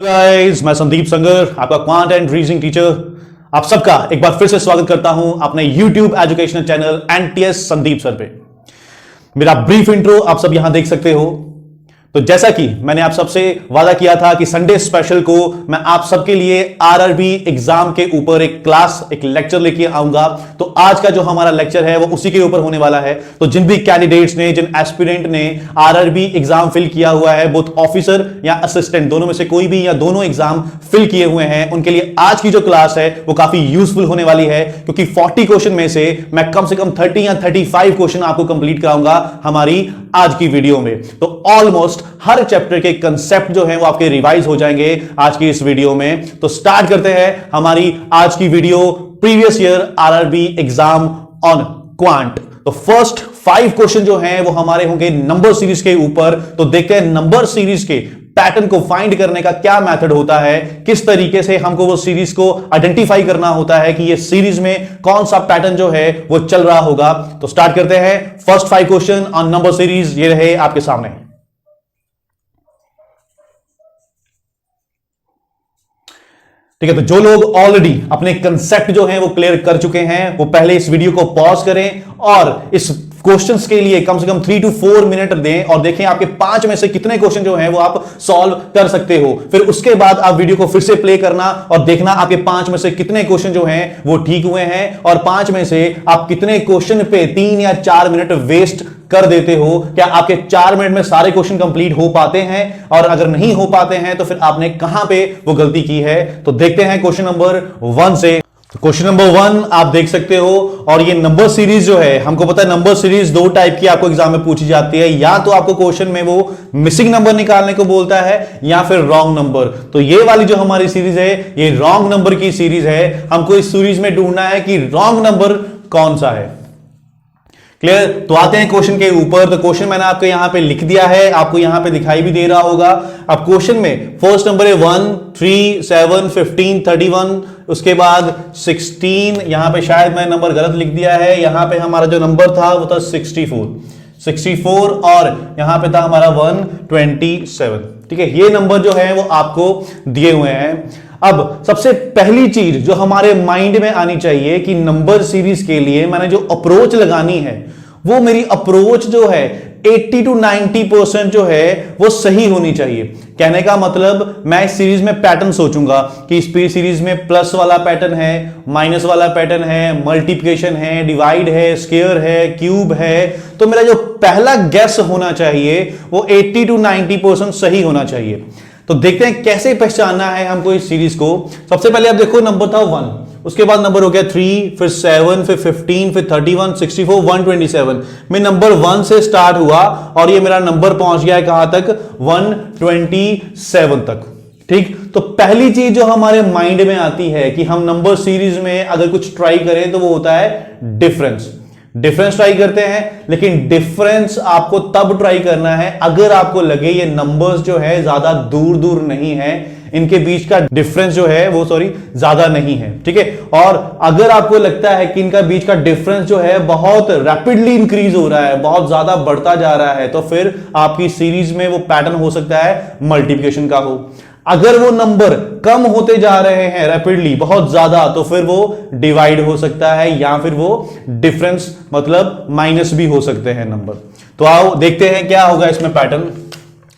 Guys, मैं संदीप संगर, आपका quant and reasoning teacher. आप सबका एक बार फिर से स्वागत करता हूं अपने YouTube educational channel NTS Sandeep sir पे। मेरा ब्रीफ इंट्रो आप सब यहां देख सकते हो। तो जैसा कि मैंने आप सबसे वादा किया था कि संडे स्पेशल को मैं आप सबके लिए आरआरबी एग्जाम के ऊपर एक क्लास, एक लेक्चर लेके आऊंगा। तो आज का जो हमारा लेक्चर है वो उसी के ऊपर होने वाला है। तो जिन भी कैंडिडेट्स ने, जिन एस्पिरेंट ने आरआरबी एग्जाम फिल किया हुआ है, बोथ ऑफिसर या असिस्टेंट, दोनों में से कोई भी या दोनों एग्जाम फिल किए हुए हैं, उनके लिए आज की जो क्लास है वो काफी यूजफुल होने वाली है। क्योंकि 40 क्वेश्चन में से मैं कम से कम 30 या 35 क्वेश्चन आपको कंप्लीट कराऊंगा हमारी आज की वीडियो में। तो ऑलमोस्ट हर चैप्टर के कंसेप्ट जो हैं वो आपके रिवाइज हो जाएंगे आज की इस वीडियो में। तो स्टार्ट करते हैं हमारी आज की video, previous year RRB exam on quant. तो फर्स्ट 5 क्वेश्चन जो हैं वो हमारे होंगे नंबर सीरीज के ऊपर। तो देखते हैं नंबर सीरीज के पैटर्न को फाइंड करने का क्या मेथड होता है, किस तरीके से हमको वो सीरीज को आइडेंटिफाई करना होता है कि ये सीरीज में कौन सा पैटर्न जो है वो चल रहा होगा। तो स्टार्ट करते हैं। First 5 question on number series ये रहे आपके सामने। ठीक है, तो जो लोग ऑलरेडी अपने कंसेप्ट जो हैं वो क्लियर कर चुके हैं वो पहले इस वीडियो को पॉज करें और इस क्वेश्चंस के लिए कम से कम 3 to 4 मिनट दें और देखें आपके 5 में से कितने क्वेश्चन जो हैं वो आप सॉल्व कर सकते हो। फिर उसके बाद आप वीडियो को फिर से प्ले करना और देखना आपके 5 में से कितने क्वेश्चन जो हैं वो ठीक हुए हैं और 5 में से आप कितने क्वेश्चन पे 3 या 4 मिनट वेस्ट कर देते हो। क्या आपके 4 मिनट में सारे क्वेश्चन कंप्लीट हो पाते हैं, और अगर नहीं हो पाते हैं तो फिर आपने कहां पे वो गलती की है। तो देखते हैं क्वेश्चन नंबर 1 से। तो क्वेश्चन नंबर 1 आप देख सकते हो, और ये नंबर सीरीज जो है, हमको पता है नंबर सीरीज 2 टाइप की आपको एग्जाम में पूछी जाती है। या तो आपको क्वेश्चन में वो मिसिंग नंबर निकालने को बोलता है या फिर रॉन्ग नंबर। तो ये वाली जो हमारी सीरीज है ये रॉन्ग नंबर की सीरीज है। हमको इस सीरीज में ढूंढना है कि रॉन्ग नंबर कौन सा है। क्लियर? तो आते हैं क्वेश्चन के ऊपर। तो क्वेश्चन मैंने आपको यहां पे लिख दिया है, आपको यहां पे दिखाई भी दे रहा होगा। अब क्वेश्चन में फर्स्ट नंबर है 1, 3, 7, 15, 31, उसके बाद 16। यहां पे शायद मैं नंबर गलत लिख दिया है। यहां पे हमारा जो नंबर था वो था 64 और यहां पे था हमारा 127। ठीक है, ये नंबर जो है वो आपको दिए हुए हैं। अब सबसे पहली चीज जो हमारे माइंड में आनी चाहिए कि नंबर सीरीज के लिए मैंने जो अप्रोच लगानी है वो मेरी अप्रोच जो है 80 to 90% जो है वो सही होनी चाहिए। कहने का मतलब मैं इस सीरीज में पैटर्न सोचूंगा कि इस सीरीज में प्लस वाला पैटर्न है, माइनस वाला पैटर्न है, मल्टीप्लिकेशन है, डिवाइड है, स्क्वायर है, क्यूब है। तो मेरा जो पहला गेस होना चाहिए वो 80 to 90% सही होना चाहिए। तो देखते हैं कैसे पहचानना है हमको इस सीरीज को। सबसे पहले आप देखो नंबर था 1, उसके बाद नंबर हो गया 3, फिर 7, फिर 15, फिर 31, 64, 127 में नंबर 1 से स्टार्ट हुआ और ये मेरा नंबर पहुंच गया है कहां तक, 127 तक। ठीक, तो पहली चीज जो हमारे माइंड में आती है कि हम नंबर सीरीज में अगर कुछ ट्राई करें तो वो होता है डिफरेंस ट्राई करते हैं। लेकिन डिफरेंस आपको तब ट्राई करना है अगर आपको लगे ये नंबर्स जो है ज्यादा दूर नहीं है, इनके बीच का डिफरेंस जो है वो ज्यादा नहीं है। ठीक है, और अगर आपको लगता है कि इनका बीच का डिफरेंस जो है बहुत रैपिडली इंक्रीज हो रहा है, बहुत ज्यादा बढ़ता जा रहा है, तो फिर आपकी सीरीज में वो पैटर्न हो सकता है मल्टीप्लिकेशन का हो। अगर वो नंबर कम होते जा रहे हैं रैपिडली, बहुत ज्यादा, तो फिर वो डिवाइड हो सकता है या फिर वो डिफरेंस मतलब माइनस भी हो सकते हैं नंबर। तो आओ देखते हैं क्या होगा इसमें पैटर्न।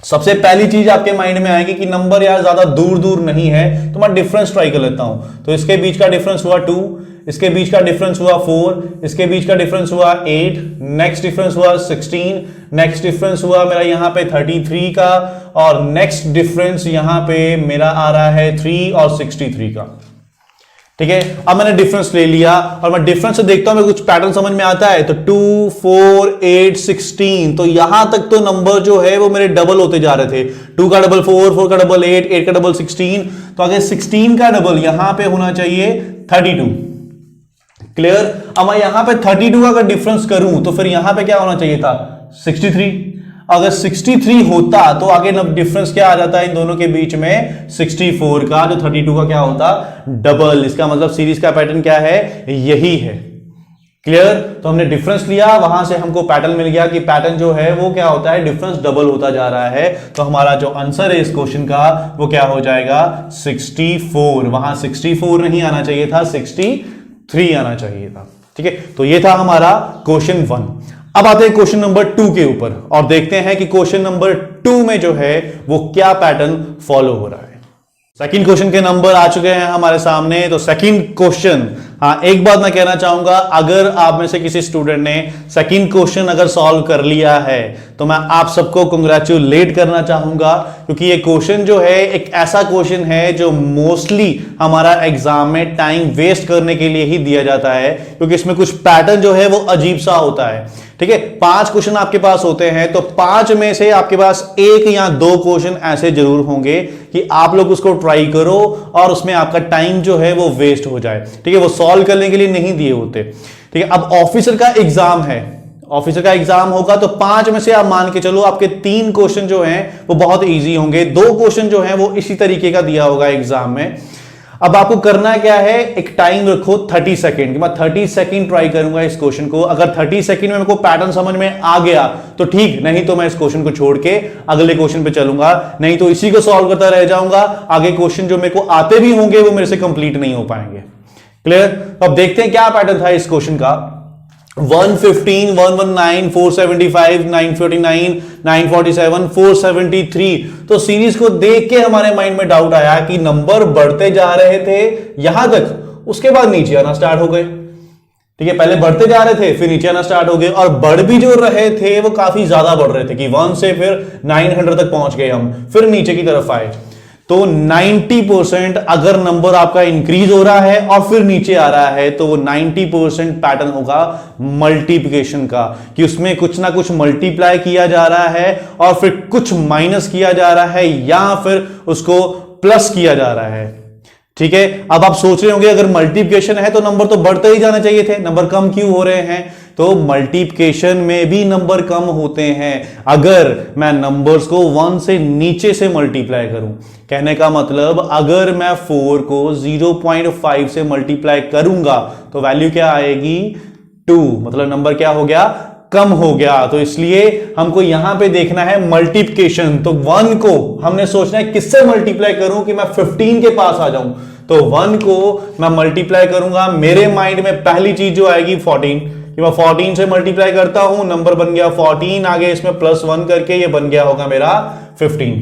सबसे पहली चीज आपके माइंड में आएगी कि नंबर यार ज्यादा दूर नहीं है, तो मैं डिफरेंस ट्राई कर लेता हूं। तो इसके बीच का डिफरेंस हुआ 2, इसके बीच का डिफरेंस हुआ 4, इसके बीच का डिफरेंस हुआ 8, नेक्स्ट डिफरेंस हुआ 16, नेक्स्ट डिफरेंस हुआ मेरा यहां पे 33 का, और नेक्स्ट डिफरेंस यहां पे मेरा आ रहा है 3 और 63 का। ठीक है, अब मैंने डिफरेंस ले लिया और मैं डिफरेंस से देखता हूं मैं कुछ पैटर्न समझ में आता है। तो 2, 4, 8, 16, तो यहां तक तो नंबर जो है वो मेरे डबल होते जा रहे थे। 2 का डबल 4, 4 का डबल 8, 8 का डबल 16, तो आगे 16 का डबल यहां पे होना चाहिए 32। क्लियर? अब मैं यहां पे 32 का अगर डिफरेंस करूं तो फिर यहां पे क्या होना चाहिए था, 63। अगर 63 होता तो आगे डिफरेंस क्या आ जाता है इन दोनों के बीच में, 64 का, जो 32 का क्या होता, डबल। इसका मतलब सीरीज का पैटर्न क्या है, यही है। क्लियर? तो हमने डिफरेंस लिया, वहां से हमको पैटर्न मिल गया कि पैटर्न जो है वो क्या होता है, डिफरेंस डबल होता जा रहा है। तो हमारा जो आंसर है इस क्वेश्चन का वो क्या हो जाएगा, 64। वहां 64 नहीं आना चाहिए था, 63 आना चाहिए था। ठीक है, तो ये था हमारा क्वेश्चन 1। अब आते हैं क्वेश्चन नंबर 2 के ऊपर और देखते हैं कि क्वेश्चन नंबर 2 में जो है वो क्या पैटर्न फॉलो हो रहा है। सेकंड क्वेश्चन के नंबर आ चुके हैं हमारे सामने। तो सेकंड क्वेश्चन, हाँ एक बात मैं कहना चाहूंगा, अगर आप में से किसी स्टूडेंट ने सेकंड क्वेश्चन अगर सॉल्व कर लिया है तो मैं आप सबको कंग्रेचुलेट करना चाहूंगा, क्योंकि ये क्वेश्चन जो है एक ऐसा क्वेश्चन है जो मोस्टली हमारा एग्जाम में टाइम वेस्ट करने के लिए ही दिया जाता है, क्योंकि इसमें कुछ पैटर्न जो है वो अजीब सा होता है। ठीक है, 5 क्वेश्चन आपके पास होते हैं तो 5 में से आपके पास 1 या 2 क्वेश्चन ऐसे जरूर होंगे कि आप लोग उसको ट्राई करो और उसमें आपका टाइम जो है वो वेस्ट हो जाए। ठीक है, वो सॉल्व करने के लिए नहीं दिए होते। ठीक है, अब ऑफिसर का एग्जाम है, ऑफिसर का एग्जाम होगा तो 5 में से आप मान के चलो आपके 3 क्वेश्चन जो हैं वो बहुत इजी होंगे, 2 क्वेश्चन जो हैं वो इसी तरीके का दिया होगा एग्जाम में। अब आपको करना क्या है, एक टाइम रखो 30 सेकंड, मैं 30 सेकंड ट्राई करूंगा इस क्वेश्चन को। अगर 30 सेकंड में मेरे को पैटर्न समझ में आ गया तो ठीक, नहीं तो मैं इस क्वेश्चन को छोड़ के अगले क्वेश्चन पे चलूंगा, नहीं तो इसी को सॉल्व करता रह जाऊंगा। आगे क्वेश्चन जो मेरे को आते भी होंगे वो मेरे से कंप्लीट नहीं हो पाएंगे। क्लियर? तो अब देखते हैं क्या पैटर्न था इस क्वेश्चन का। 115, 119, 475, 949, 947, 473। तो सीरीज को देख के हमारे माइंड में डाउट आया कि नंबर बढ़ते जा रहे थे यहां तक, उसके बाद नीचे आना स्टार्ट हो गए। ठीक है, पहले बढ़ते जा रहे थे फिर नीचे आना स्टार्ट हो गए, और बढ़ भी जो रहे थे वो काफी ज्यादा बढ़ रहे थे कि 1 से फिर 900 तक पहुंच गए हम, फिर नीचे की तरफ आए। तो 90% अगर नंबर आपका इंक्रीज हो रहा है और फिर नीचे आ रहा है तो वो 90% पैटर्न होगा मल्टीप्लिकेशन का, कि उसमें कुछ ना कुछ मल्टीप्लाई किया जा रहा है और फिर कुछ माइनस किया जा रहा है या फिर उसको प्लस किया जा रहा है। ठीक है, अब आप सोच रहे होंगे अगर मल्टीप्लिकेशन है तो नंबर तो बढ़ते ही जाने चाहिए थे, नंबर कम क्यों हो रहे हैं? तो मल्टीप्लिकेशन में भी नंबर कम होते हैं अगर मैं नंबर्स को 1 से नीचे से मल्टीप्लाई करूं। कहने का मतलब अगर मैं 4 को 0.5 से मल्टीप्लाई करूंगा तो वैल्यू क्या आएगी, 2, मतलब नंबर क्या हो गया, कम हो गया। तो इसलिए हमको यहां पे देखना है मल्टीप्लिकेशन। तो 1 को हमने सोचना है किससे मल्टीप्लाई करूं कि मैं 15 के पास आ जाऊं। तो 1 को मैं मल्टीप्लाई करूंगा, मेरे माइंड में पहली चीज जो आएगी 14, कि मैं 14 से मल्टीप्लाई करता हूं, नंबर बन गया 14, आगे इसमें +1 करके ये बन गया होगा मेरा 15।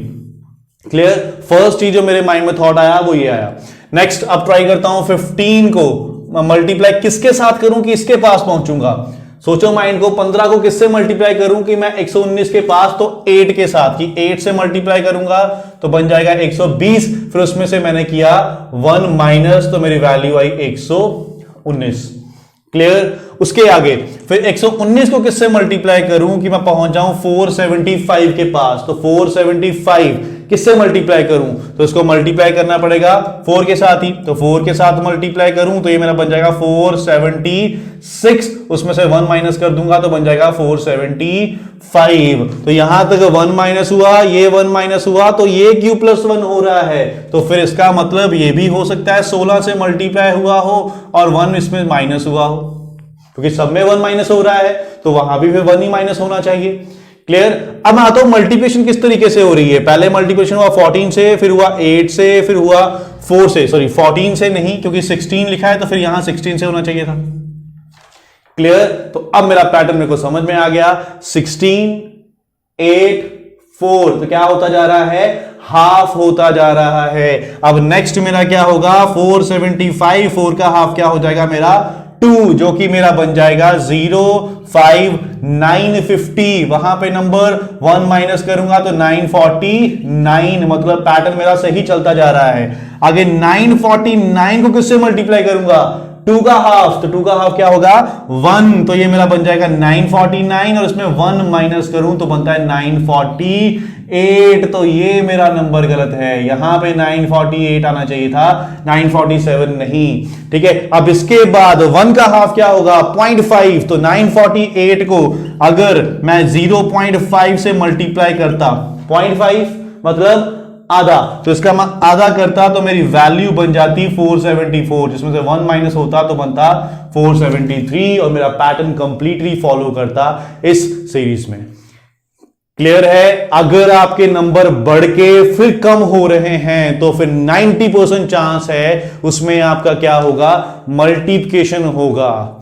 क्लियर? फर्स्ट चीज जो मेरे माइंड में थॉट आया वो ये आया। नेक्स्ट अब ट्राई करता हूं 15 को मल्टीप्लाई किसके साथ करूं कि इसके पास पहुंचूंगा। सोचो माइंड को, 15 को किससे मल्टीप्लाई करूं कि मैं 119 के पास, तो 8 के साथ, कि 8 से मल्टीप्लाई करूंगा तो बन जाएगा 120, फिर उसमें से मैंने किया 1 माइनस, तो मेरी वैल्यू आई 119। क्लियर? उसके आगे फिर 119 को किससे मल्टीप्लाई करूं कि मैं पहुंच जाऊं 475 के पास, तो 475 किससे मल्टीप्लाई करूं तो इसको मल्टीप्लाई करना पड़ेगा 4 के साथ ही, तो 4 के साथ मल्टीप्लाई करूं तो ये मेरा बन जाएगा 476, उसमें से 1 माइनस कर दूंगा तो बन जाएगा 475। तो यहां तक 1 माइनस हुआ, ये 1 माइनस हुआ, तो ये क्यों +1 हो रहा है, तो फिर इसका मतलब ये भी हो सकता है 16 से मल्टीप्लाई हुआ हो और 1 इसमें माइनस हुआ हो, क्योंकि सब में 1 माइनस हो रहा है तो वहां भी फिर 1 ही माइनस होना चाहिए। क्लियर? अब मैं आता हूं मल्टीप्लिकेशन किस तरीके से हो रही है। पहले मल्टीप्लिकेशन हुआ 14 से, फिर हुआ 8 से, फिर हुआ 4 से, सॉरी 14 से नहीं क्योंकि 16 लिखा है तो फिर यहां 16 से होना चाहिए था। क्लियर? तो अब मेरा पैटर्न मेरे को समझ में आ गया, 16, 8, 4, तो क्या होता जा रहा है, हाफ होता जा रहा है। अब नेक्स्ट मेरा क्या होगा, 475, 4 का हाफ क्या हो जाएगा मेरा 2, जो कि मेरा बन जाएगा 0, 5, 950, वहां पे नंबर 1 माइनस करूंगा तो 949, मतलब पैटर्न मेरा सही चलता जा रहा है। आगे 949 को किससे मल्टीप्लाई करूंगा, 2 का हाफ, तो 2 का हाफ क्या होगा 1, तो ये मेरा बन जाएगा 949 और इसमें 1 माइनस करूं तो बनता है 948, तो ये मेरा नंबर गलत है, यहां पे 948 आना चाहिए था, 947 नहीं। ठीक है, अब इसके बाद 1 का हाफ क्या होगा 0.5, तो 948 को अगर मैं 0.5 से मल्टीप्लाई करता, 0.5 मतलब आधा, तो इसका मैं आधा करता तो मेरी वैल्यू बन जाती 474, जिसमें से 1 माइनस होता तो बनता 473 और मेरा पैटर्न कंप्लीटली फॉलो करता इस सीरीज में। क्लियर है? अगर आपके नंबर बढ़ के फिर कम हो रहे हैं तो फिर 90% चांस है उसमें आपका क्या होगा, मल्टीप्लिकेशन होगा।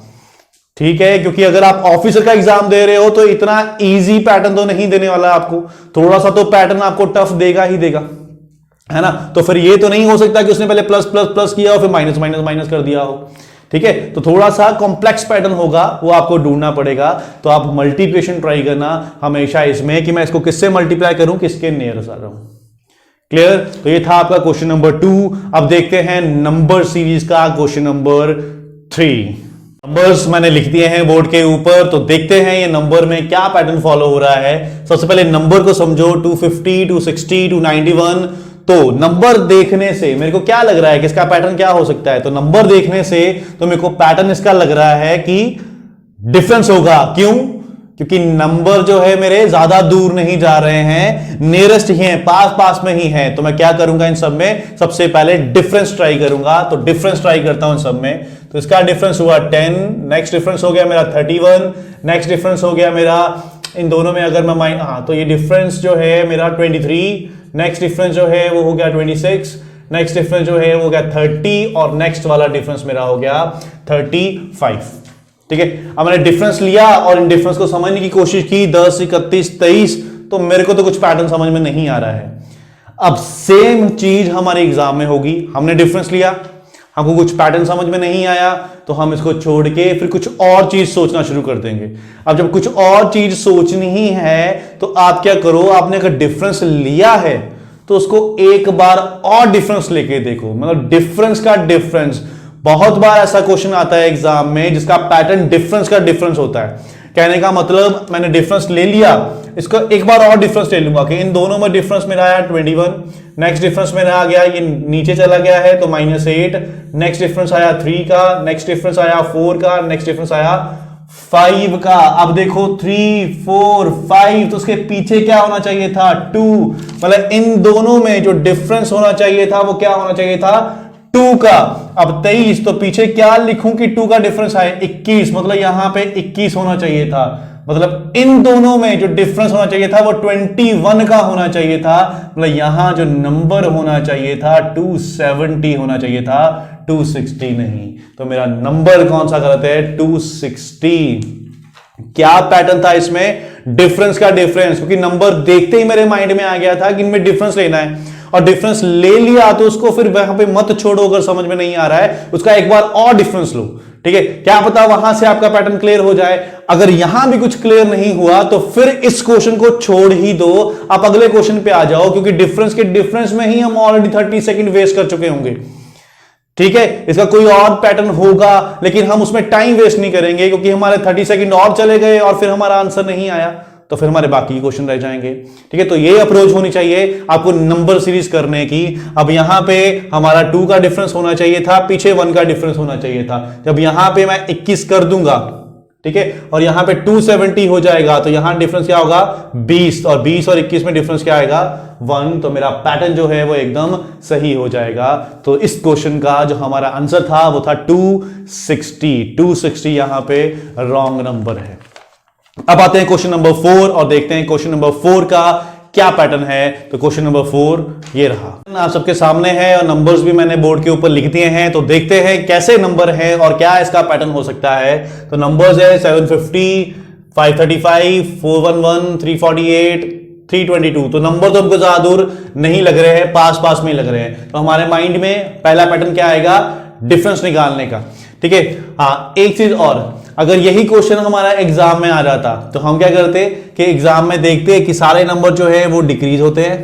ठीक है, क्योंकि अगर आप ऑफिसर का एग्जाम दे रहे हो तो इतना इजी पैटर्न तो नहीं देने वाला आपको, थोड़ा सा तो पैटर्न आपको टफ देगा ही देगा, है ना। तो फिर ये तो नहीं हो सकता कि उसने पहले प्लस प्लस प्लस किया और फिर माइनस माइनस माइनस कर दिया हो। ठीक है, तो थोड़ा सा कॉम्प्लेक्स पैटर्न होगा, वो आपको ढूंढना पड़ेगा। तो आप मल्टीप्लिकेशन ट्राई करना हमेशा इसमें कि मैं इसको किससे मल्टीप्लाई करूं, किसके नियर आ रहा हूं। क्लियर? तो ये था आपका क्वेश्चन नंबर 2। अब देखते हैं नंबर सीरीज का क्वेश्चन नंबर 3। नंबर्स मैंने लिख दिए हैं बोर्ड के ऊपर, तो देखते हैं ये नंबर में क्या पैटर्न फॉलो हो रहा है। सबसे पहले नंबर को समझो, 250, 260, 291। तो नंबर देखने से मेरे को क्या लग रहा है कि इसका पैटर्न क्या हो सकता है, तो नंबर देखने से तो मेरे को पैटर्न इसका लग रहा है कि डिफरेंस होगा। क्यों? क्योंकि नंबर जो है मेरे ज्यादा दूर नहीं जा रहे हैं, नियरेस्ट ही हैं, पास पास में ही हैं। तो मैं क्या करूंगा इन सब में, सबसे पहले डिफरेंस ट्राई करूंगा। तो डिफरेंस ट्राई करता हूं इन सब में, तो इसका डिफरेंस हुआ 10, नेक्स्ट डिफरेंस हो गया मेरा 31, नेक्स्ट डिफरेंस हो गया मेरा इन दोनों में अगर मैं तो ये डिफरेंस जो है मेरा 23, नेक्स्ट डिफरेंस जो है वो हो गया 26, नेक्स्ट डिफरेंस जो है वो हो गया 30 और नेक्स्ट वाला डिफरेंस मेरा हो गया 35। ठीक है, अब मैंने डिफरेंस लिया और इन डिफरेंस को समझने की कोशिश की, 10, 31, 23, तो मेरे को तो कुछ पैटर्न समझ में नहीं आ रहा है। अब सेम चीज हमारे एग्जाम में होगी, हमने डिफरेंस लिया, हमको कुछ पैटर्न समझ में नहीं आया, तो हम इसको छोड़ के फिर कुछ और चीज सोचना शुरू कर देंगे। अब जब कुछ और चीज सोचनी ही है तो आप क्या करो, आपने अगर डिफरेंस लिया है तो उसको एक बार और डिफरेंस लेके देखो, मतलब डिफरेंस का डिफरेंस। बहुत बार ऐसा क्वेश्चन आता है एग्जाम में जिसका पैटर्न डिफरेंस का डिफरेंस होता है। कहने का मतलब मैंने डिफरेंस ले लिया, इसका एक बार और डिफरेंस ले लूंगा कि इन दोनों में डिफरेंस मेरा आया 21, नेक्स्ट डिफरेंस मेरा आ गया, ये नीचे चला गया है तो -8, नेक्स्ट डिफरेंस आया 3 का, नेक्स्ट डिफरेंस आया 4 का, नेक्स्ट डिफरेंस आया 5 का। अब देखो 3, 4, 5, तो उसके पीछे क्या होना चाहिए था, 2। मतलब इन दोनों में जो डिफरेंस होना चाहिए था वो क्या होना चाहिए था, 2 का। अब 23, तो पीछे क्या लिखूं कि 2 का डिफरेंस आए, 21, मतलब यहां पे 21 होना चाहिए था। मतलब इन दोनों में जो डिफरेंस होना चाहिए था वो 21 का होना चाहिए था। मतलब यहां जो नंबर होना चाहिए था 270 होना चाहिए था, 260 नहीं। तो मेरा नंबर कौन सा गलत है, 260। क्या पैटर्न था इसमें, डिफरेंस का डिफरेंस, क्योंकि नंबर देखते ही मेरे माइंड में आ गया था कि इनमें डिफरेंस लेना है और डिफरेंस ले लिया तो उसको फिर वहां पे मत छोड़ो, अगर समझ में नहीं आ रहा है उसका एक बार और डिफरेंस लो। ठीक है, क्या पता वहां से आपका पैटर्न क्लियर हो जाए। अगर यहां भी कुछ क्लियर नहीं हुआ तो फिर इस क्वेश्चन को छोड़ ही दो, आप अगले क्वेश्चन पे आ जाओ, क्योंकि डिफरेंस के डिफरेंस में ही हम ऑलरेडी 30 सेकंड वेस्ट कर चुके होंगे। ठीक है, इसका कोई और पैटर्न होगा लेकिन हम उसमें टाइम वेस्ट नहीं करेंगे, क्योंकि हमारे 30 सेकंड और चले गए और फिर हमारा आंसर नहीं आया तो फिर हमारे बाकी क्वेश्चन रह जाएंगे। ठीक है, तो ये अप्रोच होनी चाहिए आपको नंबर सीरीज करने की। अब यहां पे हमारा 2 का डिफरेंस होना चाहिए था, पीछे 1 का डिफरेंस होना चाहिए था। जब यहां पे मैं 21 कर दूंगा, ठीक है, और यहां पे 270 हो जाएगा तो यहां डिफरेंस क्या होगा, 20, और 20 और 21 में डिफरेंस क्या आएगा, 1। तो मेरा पैटर्न जो है वो एकदम सही हो जाएगा। तो इस क्वेश्चन का जो हमारा आंसर था वो था 260। 260 यहां पे रॉन्ग नंबर है। अब आते हैं क्वेश्चन नंबर 4 और देखते हैं क्वेश्चन नंबर 4 का क्या पैटर्न है। तो क्वेश्चन नंबर 4 ये रहा, आप सबके सामने है और नंबर्स भी मैंने बोर्ड के ऊपर लिख दिए हैं। तो देखते हैं कैसे नंबर है और क्या इसका पैटर्न हो सकता है। तो नंबर्स है 750, 535, 411, 348, 322। तो नंबर तो हमको ज्यादा दूर नहीं लग रहे हैं, पास पास में ही लग रहे हैं। तो हमारे माइंड में पहला पैटर्न क्या आएगा, डिफरेंस निकालने का। ठीक है, हाँ, एक चीज और, अगर यही क्वेश्चन हमारा एग्जाम में आ जाता तो हम क्या करते कि एग्जाम में देखते कि सारे नंबर जो है वो डिक्रीज होते हैं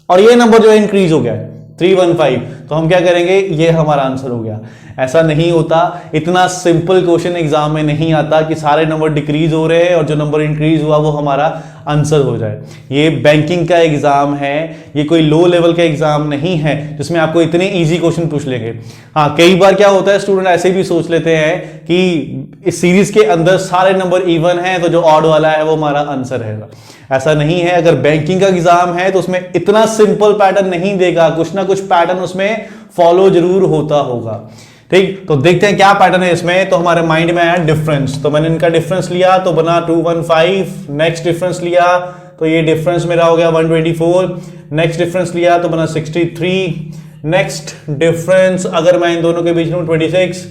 और ये नंबर जो है इंक्रीज हो गया है। 315। तो हम क्या करेंगे, ये हमारा आंसर हो गया। ऐसा नहीं होता, इतना सिंपल क्वेश्चन एग्जाम में नहीं आता कि सारे नंबर डिक्रीज हो रहे हैं और जो नंबर इंक्रीज हुआ वो हमारा आंसर हो जाए। ये बैंकिंग का एग्जाम है, ये कोई लो लेवल का एग्जाम नहीं है जिसमें आपको इतने इजी क्वेश्चन पूछ लेंगे। हाँ, कई बार क्या होता है, स्टूडेंट ऐसे भी सोच लेते हैं कि इस सीरीज के अंदर सारे नंबर इवन हैं तो जो ऑड वाला है वो हमारा आंसर है। ऐसा नहीं है। अगर बैंकिंग का एग्जाम है तो उसमें इतना सिंपल पैटर्न नहीं देगा, कुछ ना कुछ पैटर्न उसमें फॉलो जरूर होता होगा। ठीक, तो देखते हैं क्या पैटर्न है इसमें। तो हमारे माइंड में आया डिफरेंस, तो मैंने इनका डिफरेंस लिया तो बना 215। नेक्स्ट डिफरेंस लिया तो ये डिफरेंस मेरा हो गया 124। नेक्स्ट डिफरेंस लिया तो बना 63। नेक्स्ट डिफरेंस अगर मैं इन दोनों के बीच में 26।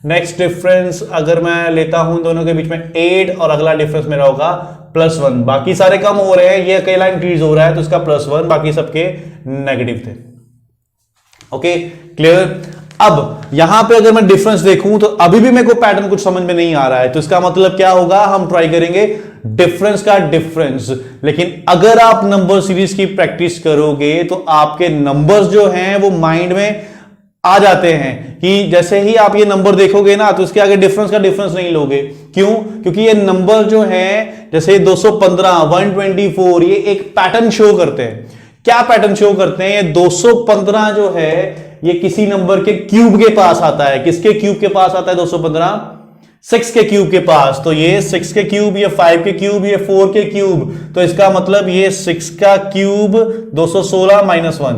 नेक्स्ट डिफरेंस अगर मैं लेता हूं दोनों के बीच में 8 और अगला डिफरेंस मेरा होगा +1। बाकी सारे कम हो रहे हैं, ये अकेला इंक्रीज हो रहा है तो इसका +1, बाकी सबके नेगेटिव थे। Okay, clear. अब यहां पे अगर मैं डिफरेंस देखूं तो अभी भी मेरे को पैटर्न कुछ समझ में नहीं आ रहा है, तो इसका मतलब क्या होगा, हम ट्राई करेंगे डिफरेंस का डिफरेंस। लेकिन अगर आप नंबर सीरीज की प्रैक्टिस करोगे तो आपके नंबर्स जो हैं वो माइंड में आ जाते हैं कि जैसे ही आप ये नंबर देखोगे ना तो इसके आगे डिफरेंस का डिफरेंस नहीं लोगे। क्यों? क्योंकि ये नंबर जो है जैसे 215, 124, ये एक पैटर्न शो करते हैं। क्या पैटर्न शो करते हैं? ये 215 जो है ये किसी नंबर के क्यूब के पास आता है। किसके क्यूब के पास आता है 215? 6 के क्यूब के पास। तो ये 6 के क्यूब, ये 5 के क्यूब, ये 4 के क्यूब। तो इसका मतलब ये 6 का क्यूब 216 -1,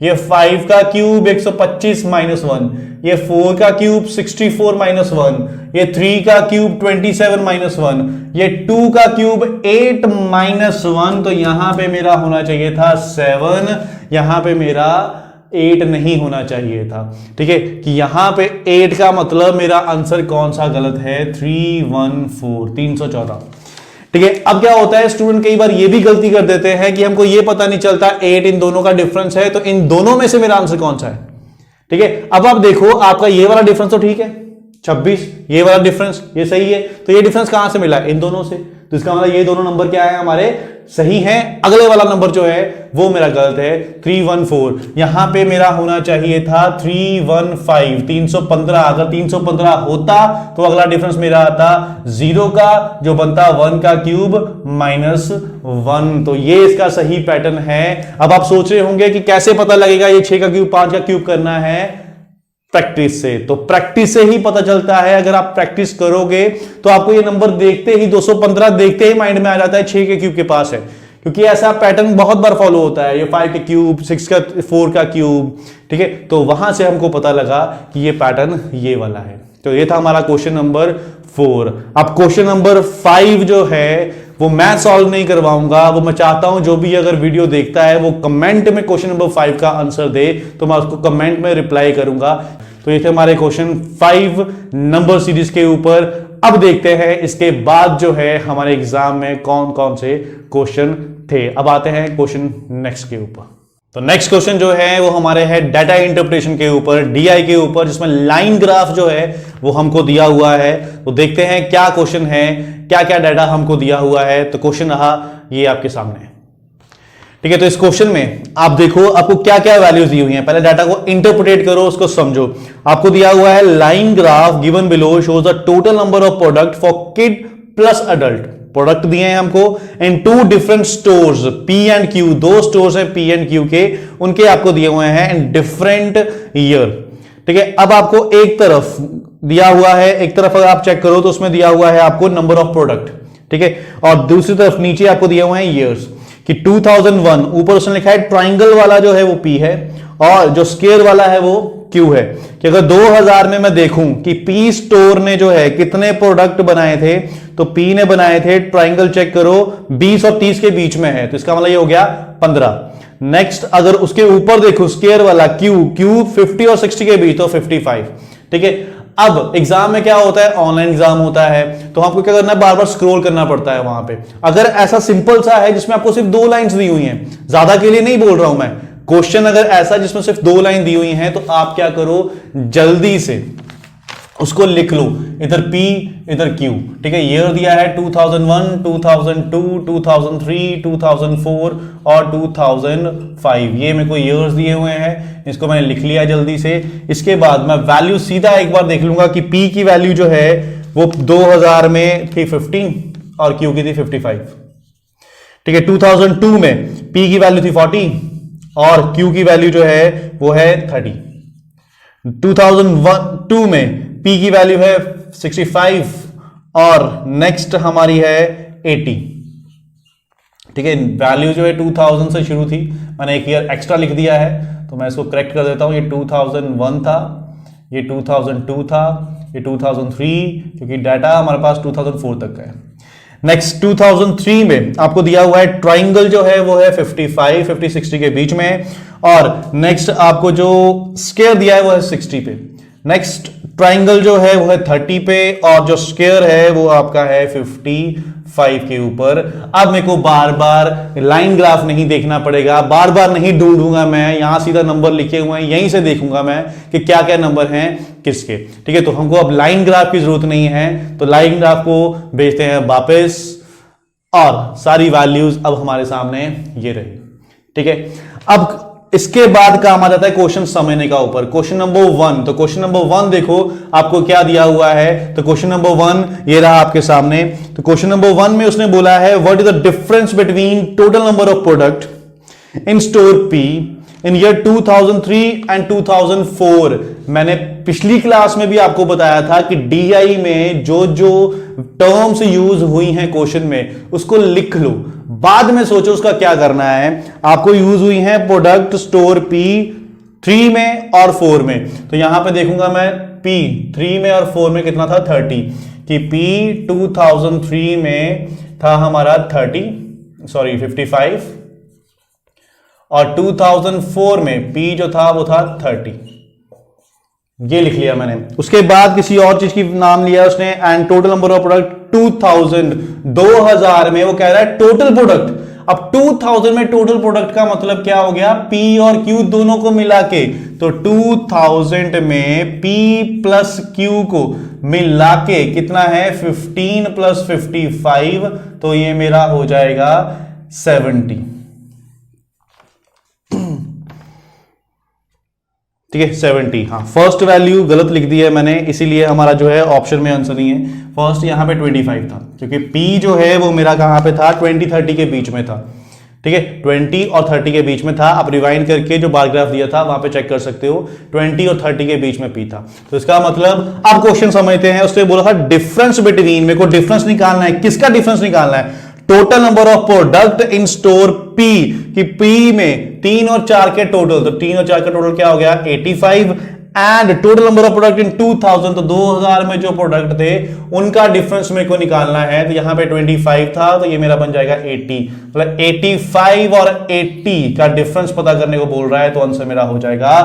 ये 5 का क्यूब 125 -1, ये 4 का क्यूब 64 -1, ये 3 का क्यूब 27 -1, ये 2 का क्यूब 8 -1। तो यहां पे मेरा होना चाहिए था 7, यहां पे मेरा 8 नहीं होना चाहिए था। ठीक है, कि यहां पे 8 का मतलब मेरा आंसर कौन सा गलत है, 314। ठीक है, अब क्या होता है, स्टूडेंट कई बार ये भी गलती कर देते हैं कि हमको ये पता नहीं चलता 8 इन दोनों का डिफरेंस है, तो इन दोनों में से मेरा आंसर कौन सा है। ठीक है, अब आप देखो आपका ये वाला डिफरेंस तो ठीक है 26, ये वाला डिफरेंस ये सही है, तो ये डिफरेंस कहां से मिला, इन दोनों से। तो इसका मतलब ये दोनों नंबर क्या है हमारे, सही है। अगले वाला नंबर जो है वो मेरा गलत है, 314। यहां पे मेरा होना चाहिए था 315, 315। अगर 315 होता तो अगला डिफरेंस मेरा आता 0 का, जो बनता 1 का क्यूब -1। तो ये इसका सही पैटर्न है। अब आप सोच रहे होंगे कि कैसे पता लगेगा ये 6 का क्यूब 5 का क्यूब करना है, प्रैक्टिस से। तो प्रैक्टिस से ही पता चलता है। अगर आप प्रैक्टिस करोगे तो आपको ये नंबर देखते ही 215 देखते ही माइंड में आ जाता है 6 के क्यूब के पास है, क्योंकि ऐसा पैटर्न बहुत बार फॉलो होता है। ये 5 के क्यूब, 6 का 4 का क्यूब। ठीक है, तो वहां से हमको पता लगा कि ये पैटर्न ये वाला है। तो ये था हमारा क्वेश्चन नंबर 4। अब क्वेश्चन नंबर 5 जो है वो मैं सॉल्व नहीं करवाऊंगा, वो मैं चाहता हूं जो भी अगर वीडियो देखता है वो कमेंट में क्वेश्चन नंबर 5 का आंसर दे, तो मैं उसको कमेंट में रिप्लाई करूंगा। तो ये थे हमारे क्वेश्चन 5 नंबर सीरीज के ऊपर। अब देखते हैं इसके बाद जो है हमारे एग्जाम में कौन कौन से क्वेश्चन थे। अब आते हैं क्वेश्चन नेक्स्ट के ऊपर। तो नेक्स्ट क्वेश्चन जो है वो हमारे है डाटा इंटरप्रिटेशन के ऊपर, डीआई के ऊपर, जिसमें लाइन ग्राफ जो है वो हमको दिया हुआ है। तो देखते हैं क्या क्वेश्चन है, क्या क्या डाटा हमको दिया हुआ है। तो क्वेश्चन रहा ये आपके सामने। ठीक है, तो इस क्वेश्चन में आप देखो आपको क्या क्या वैल्यूज दी हुई हैं। पहले डाटा को इंटरप्रेट करो, उसको समझो। आपको दिया हुआ है line graph given below shows the total number of product for kid plus adult. Product दिए हैं हमको इन 2 different stores, P and Q. 2 stores हैं पी एंड क्यू के, उनके आपको दिए हुए हैं इन डिफरेंट ईयर। ठीक है, अब आपको एक तरफ दिया हुआ है, एक तरफ अगर आप चेक करो तो उसमें दिया हुआ है आपको नंबर ऑफ प्रोडक्ट। ठीक है, और दूसरी तरफ नीचे आपको दिए हुए हैं ईयर्स कि 2001। ऊपर उसने लिखा है ट्राइंगल वाला जो है वो P है और जो स्क्वायर वाला है वो Q है। कि अगर 2000 में मैं देखूं कि P स्टोर ने जो है कितने प्रोडक्ट बनाए थे, तो P ने बनाए थे, ट्राइंगल चेक करो 20 और 30 के बीच में है, तो इसका मतलब ये हो गया 15। नेक्स्ट अगर उसके ऊपर देखो स्क्वायर वाला Q 50 और 60 के बीच, तो 55। ठीक है, अब एग्जाम में क्या होता है, ऑनलाइन एग्जाम होता है, तो आपको क्या करना है, बार बार स्क्रॉल करना पड़ता है वहां पे। अगर ऐसा सिंपल सा है जिसमें आपको सिर्फ 2 लाइंस दी हुई हैं, ज्यादा के लिए नहीं बोल रहा हूं मैं, क्वेश्चन अगर ऐसा जिसमें सिर्फ 2 लाइन दी हुई हैं, तो आप क्या करो, जल्दी से उसको लिख लो, इधर P इधर Q, ठीक है। ईयर दिया है 2001, 2002, 2003, 2004 और 2005, ये मेरे को ईयर्स दिए हुए हैं, इसको मैंने लिख लिया जल्दी से। इसके बाद मैं वैल्यू सीधा एक बार देख लूंगा कि P की वैल्यू जो है वो 2000 में थी 15 और Q की थी 55, ठीक है। 2002 में P की वैल्यू थी 40 और Q की वैल्यू जो है वो है 30। 2002 में P की वैल्यू है 65 और नेक्स्ट हमारी है 80, ठीक है। वैल्यू जो है 2000 से शुरू थी, मैंने एक ईयर एक्स्ट्रा लिख दिया है, तो मैं इसको करेक्ट कर देता हूं। ये 2001 था, ये 2002 था, ये 2003, क्योंकि डाटा हमारे पास 2004 तक का है। नेक्स्ट 2003 में आपको दिया हुआ है ट्राइंगल जो है वो है 55, 50-60 के बीच में, और नेक्स्ट आपको जो स्क्वायर दिया है वो है 60 पे। नेक्स्ट ट्राइंगल जो है वो है 30 पे और जो स्क्वायर है वो आपका है 55 के ऊपर। अब मेरे को बार बार लाइन ग्राफ नहीं देखना पड़ेगा, बार बार नहीं ढूंढूंगा मैं, यहां सीधा नंबर लिखे हुए हैं, यहीं से देखूंगा मैं कि क्या क्या नंबर हैं किसके, ठीक है। तो हमको अब लाइन ग्राफ की जरूरत नहीं है, तो लाइन ग्राफ को भेजते हैं वापस और सारी वैल्यूज अब हमारे सामने ये रही, ठीक है। अब इसके बाद काम आ जाता है क्वेश्चन समझने का ऊपर। क्वेश्चन नंबर 1, तो क्वेश्चन नंबर 1 देखो आपको क्या दिया हुआ है, तो क्वेश्चन नंबर 1 ये रहा आपके सामने। तो क्वेश्चन नंबर 1 में उसने बोला है what is the difference between total number of product in store P in year 2003 and 2004। मैंने पिछली क्लास में भी आपको बताया था कि DI में जो जो टर्म्स यूज हुई हैं क्वेश्चन में उसको लिख लो, बाद में सोचो उसका क्या करना है। आपको यूज हुई है प्रोडक्ट स्टोर P 3 में और 4 में, तो यहां पे देखूंगा मैं P 3 में और 4 में कितना था 30, कि P 2003 में था हमारा 55 और 2004 में P जो था वो था 30, ये लिख लिया मैंने। उसके बाद किसी और चीज की नाम लिया उसने, and total number of product 2000 में वो कह रहा है टोटल प्रोडक्ट। अब 2000 में टोटल प्रोडक्ट का मतलब क्या हो गया, P और Q दोनों को मिला के, तो 2000 में P प्लस Q को मिला के कितना है 15 प्लस 55, तो ये मेरा हो जाएगा 70, ठीक है 70। हाँ, फर्स्ट वैल्यू गलत लिख दी है मैंने, इसीलिए हमारा जो है ऑप्शन में आंसर नहीं है। फर्स्ट यहां पे 25 था, क्योंकि P जो है वो मेरा कहां पे था 20-30 के बीच में था, ठीक है 20 और 30 के बीच में था। आप रिवाइंड करके जो बार ग्राफ दिया था वहां पे चेक कर सकते हो, 20 और 30 के बीच में P था। तो इसका मतलब आप क्वेश्चन समझते हैं, उसने बोला था डिफरेंस बिटवीन, मेरे को डिफरेंस निकालना है। किसका डिफरेंस निकालना है, total number of product in store P, कि P में 3 और 4 के टोटल, तो 3 और 4 का टोटल क्या हो गया 85, and total number of product इन 2000, तो 2000 में जो प्रोडक्ट थे उनका डिफरेंस मेरे को निकालना है। तो यहां पे 25 था, तो ये मेरा बन जाएगा 80, मतलब 85 और 80 का डिफरेंस पता करने को बोल रहा है, तो आंसर मेरा हो जाएगा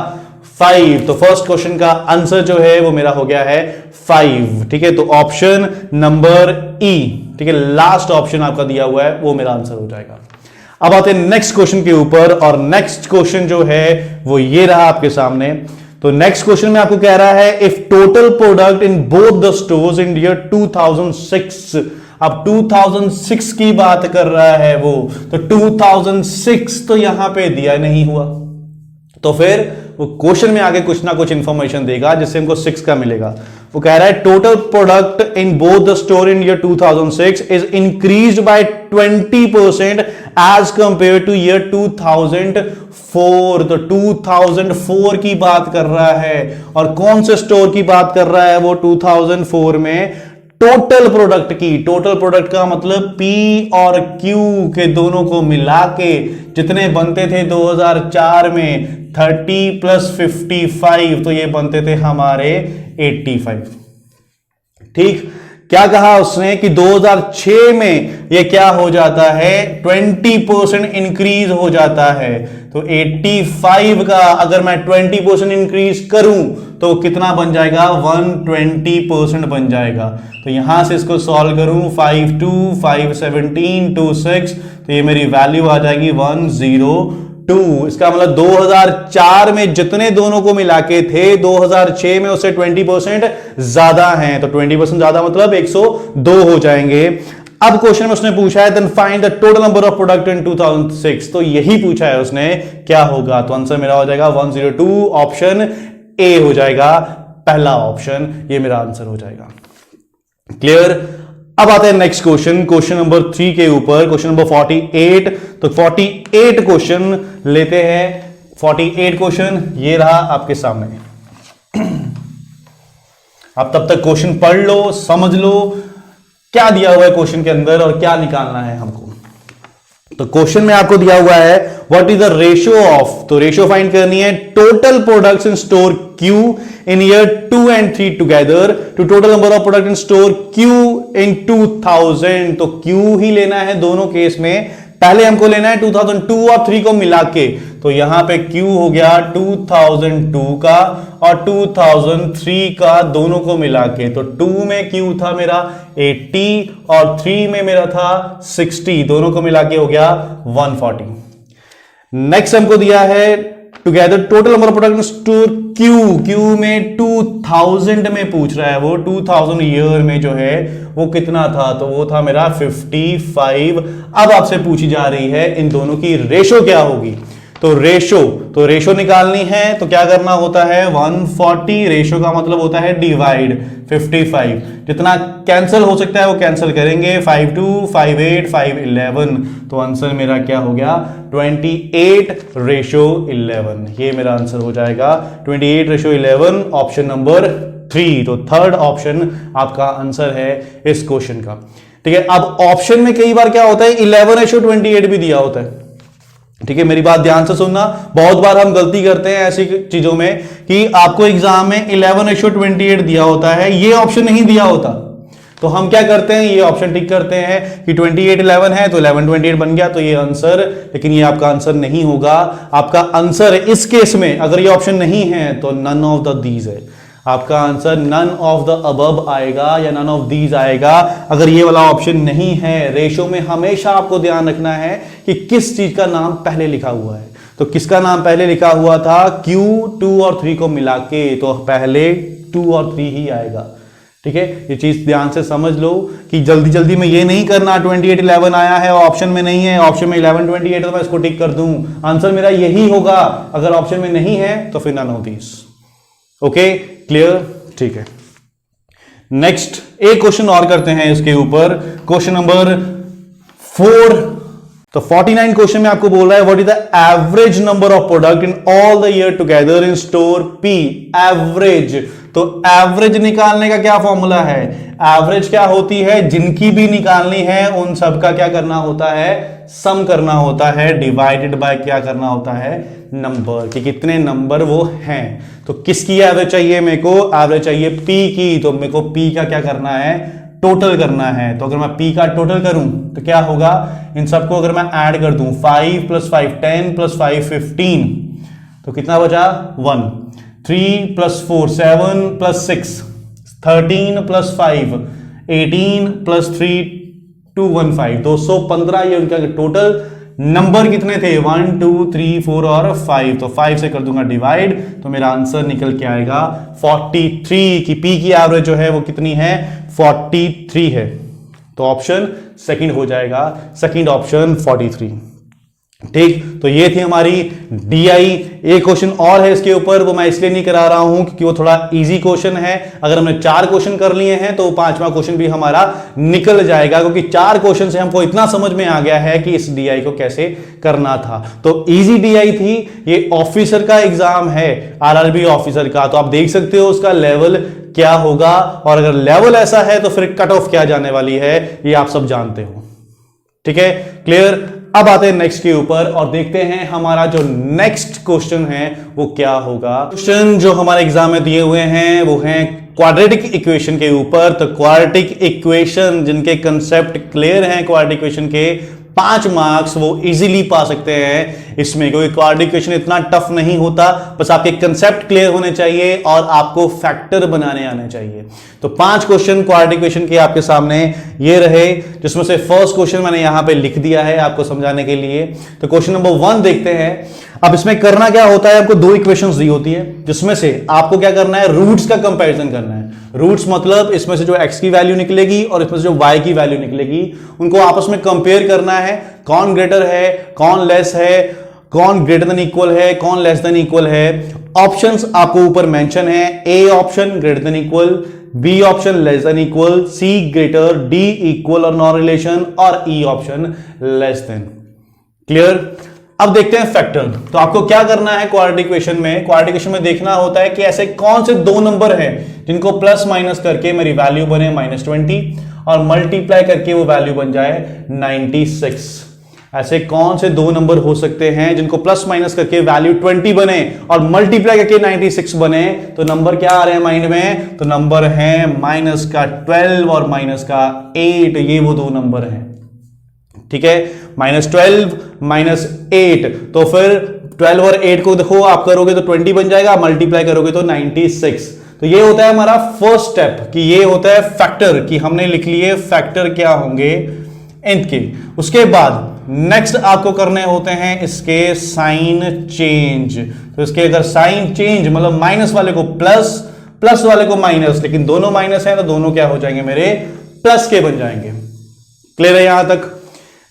5। तो फर्स्ट क्वेश्चन का आंसर जो है वो मेरा हो गया है 5, ठीक है। तो ऑप्शन नंबर E, ठीक है, लास्ट ऑप्शन आपका दिया हुआ है वो मेरा आंसर हो जाएगा। अब आते हैं नेक्स्ट क्वेश्चन के ऊपर, और नेक्स्ट क्वेश्चन जो है वो ये रहा आपके सामने। तो नेक्स्ट क्वेश्चन में आपको कह रहा है if total product in both the stores in year 2006, अब 2006 की बात कर रहा है वो, तो 2006 तो यहां पे दिया नहीं हुआ, तो फिर वो क्वेश्चन में आगे कुछ ना कुछ इंफॉर्मेशन देगा जिससे हमको 6 का मिलेगा। वो कह रहा है total product in both the store in year 2006 is increased by 20% as compare to year 2004। तो 2004 की बात कर रहा है, और कौन से स्टोर की बात कर रहा है वो 2004 में टोटल प्रोडक्ट की। टोटल प्रोडक्ट का मतलब P और Q के दोनों को मिला के जितने बनते थे 2004 में 30 प्लस 55, तो ये बनते थे हमारे 85, ठीक। क्या कहा उसने कि 2006 में ये क्या हो जाता है 20% इंक्रीज हो जाता है, तो 85 का अगर मैं 20% इंक्रीज करूं तो कितना बन जाएगा 120% बन जाएगा। तो यहां से इसको सॉल्व करूं 5 2 5 17 2 6, तो ये मेरी वैल्यू आ जाएगी 102, 2, इसका मतलब 2004 में जितने दोनों को मिला के थे 2006 में उससे 20% ज्यादा हैं, तो 20% ज्यादा मतलब 102 हो जाएंगे। अब क्वेश्चन में उसने पूछा है then find the total number of product in 2006, तो यही पूछा है उसने, क्या होगा? तो आंसर मेरा हो जाएगा 102, ऑप्शन ए हो जाएगा, पहला ऑप्शन, ये मेरा आंसर हो जाएगा। क्लियर? अब आते हैं नेक्स्ट क्वेश्चन, क्वेश्चन नंबर 3 के ऊपर, क्वेश्चन नंबर 48। तो 48 क्वेश्चन लेते हैं। 48 क्वेश्चन ये रहा आपके सामने। आप तब तक क्वेश्चन पढ़ लो, समझ लो क्या दिया हुआ है क्वेश्चन के अंदर और क्या निकालना है हमको। तो क्वेश्चन में आपको दिया हुआ है what is the ratio of, तो रेशियो फाइंड करनी है total products in store Q in year 2 and 3 together to total number of product in store Q in 2000। तो Q ही लेना है दोनों केस में, पहले हमको लेना है 2002 और 3 को मिला के, तो यहां पे Q हो गया 2002 का और 2003 का दोनों को मिला के, तो 2 में Q था मेरा 80 और 3 में मेरा था 60, दोनों को मिला के हो गया 140। नेक्स्ट हमको दिया है together total number of product store Q में 2000 में पूछ रहा है, वो 2000 ईयर में जो है वो कितना था, तो वो था मेरा 55। अब आपसे पूछी जा रही है इन दोनों की रेशो क्या होगी, तो रेशो निकालनी है, तो क्या करना होता है 140, रेशो का मतलब होता है डिवाइड 55, जितना कैंसिल हो सकता है वो कैंसिल करेंगे, 5 2 5 8 5 11, तो आंसर मेरा क्या हो गया 28:11, ये मेरा आंसर हो जाएगा 28:11, ऑप्शन नंबर 3। तो थर्ड ऑप्शन आपका आंसर है इस क्वेश्चन का। ठीक है, अब ऑप्शन में कई बार क्या होता है 11:28 भी दिया होता है। ठीक है, मेरी बात ध्यान से सुनना, बहुत बार हम गलती करते हैं ऐसी चीजों में कि आपको एग्जाम में 11:28 दिया होता है, ये ऑप्शन नहीं दिया होता, तो हम क्या करते हैं ये ऑप्शन टिक करते हैं कि 28:11 है तो 11:28 बन गया, तो ये आंसर, लेकिन ये आपका आंसर नहीं होगा। आपका आंसर इस केस में अगर ये ऑप्शन नहीं है तो नन ऑफ द दीज है, आपका answer none of the above आएगा या नन ऑफ दीज आएगा अगर ये वाला ऑप्शन नहीं है। रेशो में हमेशा आपको ध्यान रखना है कि किस चीज का नाम पहले लिखा हुआ है, तो किसका नाम पहले लिखा हुआ था Q 2 और 3 को मिला के, तो पहले 2 और 3 ही आएगा। ठीक है, ये चीज ध्यान से समझ लो कि जल्दी जल्दी में ये नहीं करना 28:11 आया है और ऑप्शन में नहीं है, ऑप्शन में 11:28 तो मैं इसको टिक कर दूं, आंसर मेरा यही होगा। अगर ऑप्शन में नहीं है तो फिर none of these. Okay, clear? ठीक है, नेक्स्ट एक क्वेश्चन और करते हैं इसके ऊपर, क्वेश्चन नंबर 4। तो 49 क्वेश्चन में आपको बोल रहा है what is the average number of product in all the year together in store P। Average, तो एवरेज निकालने का क्या फॉर्मूला है, एवरेज क्या होती है, जिनकी भी निकालनी है उन सब का क्या करना होता है, सम करना होता है, डिवाइडेड बाय क्या करना होता है, नंबर, कि कितने नंबर वो हैं। तो किसकी एवरेज चाहिए मेरे को, एवरेज चाहिए P की, तो मेरे को P का क्या करना है, टोटल करना है। तो अगर मैं P का टोटल करूं तो क्या होगा, इन सबको अगर मैं ऐड कर दूं 5 + 5 10 + 5 15, तो कितना बचा 1, 3 + 4 7 + 6 13 + 5 18 + 3 215, 215 ये उनका टोटल नंबर कितने थे 1 2 3 4 और 5, तो 5 से कर दूंगा डिवाइड, तो मेरा आंसर निकल के आएगा 43, की P की एवरेज जो है वो कितनी है 43 है, तो ऑप्शन सेकंड हो जाएगा, सेकंड ऑप्शन 43। ठीक, तो ये थी हमारी DI। एक क्वेश्चन और है इसके ऊपर, वो मैं इसलिए नहीं करा रहा हूं क्योंकि वो थोड़ा इजी क्वेश्चन है। अगर हमने 4 क्वेश्चन कर लिए हैं तो 5वां क्वेश्चन भी हमारा निकल जाएगा, क्योंकि 4 क्वेश्चन से हमको इतना समझ में आ गया है कि इस DI को कैसे करना था। तो इजी DI थी, ये ऑफिसर का एग्जाम है, RRB ऑफिसर का, तो आप देख सकते हो उसका लेवल क्या होगा, और अगर लेवल ऐसा है तो फिर कट ऑफ क्या जाने वाली है ये आप सब जानते हो। ठीक है, क्लियर? अब आते हैं नेक्स्ट के ऊपर और देखते हैं हमारा जो नेक्स्ट क्वेश्चन है वो क्या होगा। क्वेश्चन जो हमारे एग्जाम में दिए हुए हैं वो हैं क्वाड्रेटिक इक्वेशन के ऊपर। तो क्वाड्रेटिक इक्वेशन जिनके कंसेप्ट क्लियर हैं क्वाड्रेटिक इक्वेशन के, 5 मार्क्स वो इजीली पा सकते हैं इसमें, क्योंकि क्वाड्रेटिक इक्वेशन इतना टफ नहीं होता, बस आपके कंसेप्ट क्लियर होने चाहिए और आपको फैक्टर बनाने आने चाहिए। तो 5 क्वेश्चन क्वाड्रेटिक इक्वेशन के आपके सामने ये रहे, जिसमें से फर्स्ट क्वेश्चन मैंने यहां पे लिख दिया है आपको समझाने के लिए। तो क्वेश्चन नंबर 1 देखते हैं। अब इसमें करना क्या होता है, आपको 2 इक्वेशंस दी होती है, जिसमें से आपको क्या करना है, रूट्स का कंपैरिजन करना है। रूट्स मतलब इसमें से जो x की वैल्यू निकलेगी और इसमें से जो y की वैल्यू निकलेगी, उनको आपस में कंपेयर करना है, कौन ग्रेटर है, कौन लेस है, कौन ग्रेटर देन इक्वल है, कौन लेस देन इक्वल है। ऑप्शंस आपको ऊपर मेंशन है, A option greater than equal, B option less than equal, C greater, D equal और नॉन रिलेशन, और E option less than. Clear? अब देखते हैं फैक्टर। तो आपको क्या करना है क्वाड्रेटिक इक्वेशन में, क्वाड्रेटिक इक्वेशन में देखना होता है कि ऐसे कौन से 2 नंबर हैं जिनको प्लस माइनस करके मेरी वैल्यू बने -20 और मल्टीप्लाई करके वो वैल्यू बन जाए 96। ऐसे कौन से 2 नंबर हो सकते हैं जिनको प्लस माइनस करके वैल्यू 20 बने और मल्टीप्लाई करके 96 बने? तो नंबर क्या आ रहे हैं माइंड में? तो नंबर है -12 और -8, ये वो 2 नंबर हैं। ठीक है, -12 -8, तो फिर 12 और 8 को देखो आप करोगे तो 20 बन जाएगा, मल्टीप्लाई करोगे तो 96। तो ये होता है हमारा फर्स्ट स्टेप, कि ये होता है फैक्टर, कि हमने लिख लिए फैक्टर क्या होंगे nth के। उसके बाद नेक्स्ट आपको करने होते हैं इसके साइन चेंज। तो इसके अगर साइन चेंज मतलब माइनस वाले को प्लस, प्लस वाले को माइनस, लेकिन दोनों माइनस है तो दोनों क्या हो जाएंगे मेरे प्लस के बन जाएंगे। क्लियर है यहां तक?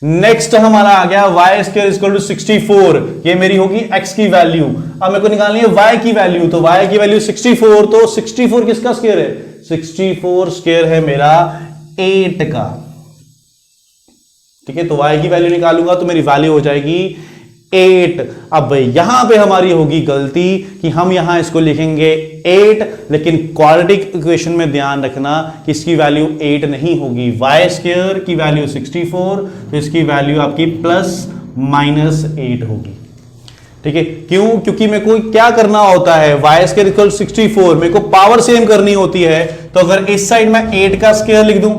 नेक्स्ट हमारा आ गया y स्क्वायर इक्वल टू 64, ये मेरी होगी x की वैल्यू। अब मेरे को निकालनी है y की वैल्यू, तो y की वैल्यू 64, तो 64 किसका स्क्वायर है? 64 स्क्वायर है मेरा 8 का। ठीक है, तो y की वैल्यू निकालूंगा तो मेरी वैल्यू हो जाएगी 8। अब यहां पे हमारी होगी गलती कि हम यहां इसको लिखेंगे 8, लेकिन क्वाड्रेटिक इक्वेशन में ध्यान रखना कि इसकी वैल्यू 8 नहीं होगी। y स्क्वायर की वैल्यू 64, तो इसकी वैल्यू आपकी +-8 होगी। ठीक है, क्यों? क्योंकि मेरे को क्या करना होता है, y स्क्वायर इक्वल 64, मेरे को पावर सेम करनी होती है। तो अगर इस साइड में 8 का स्क्वायर लिख दूं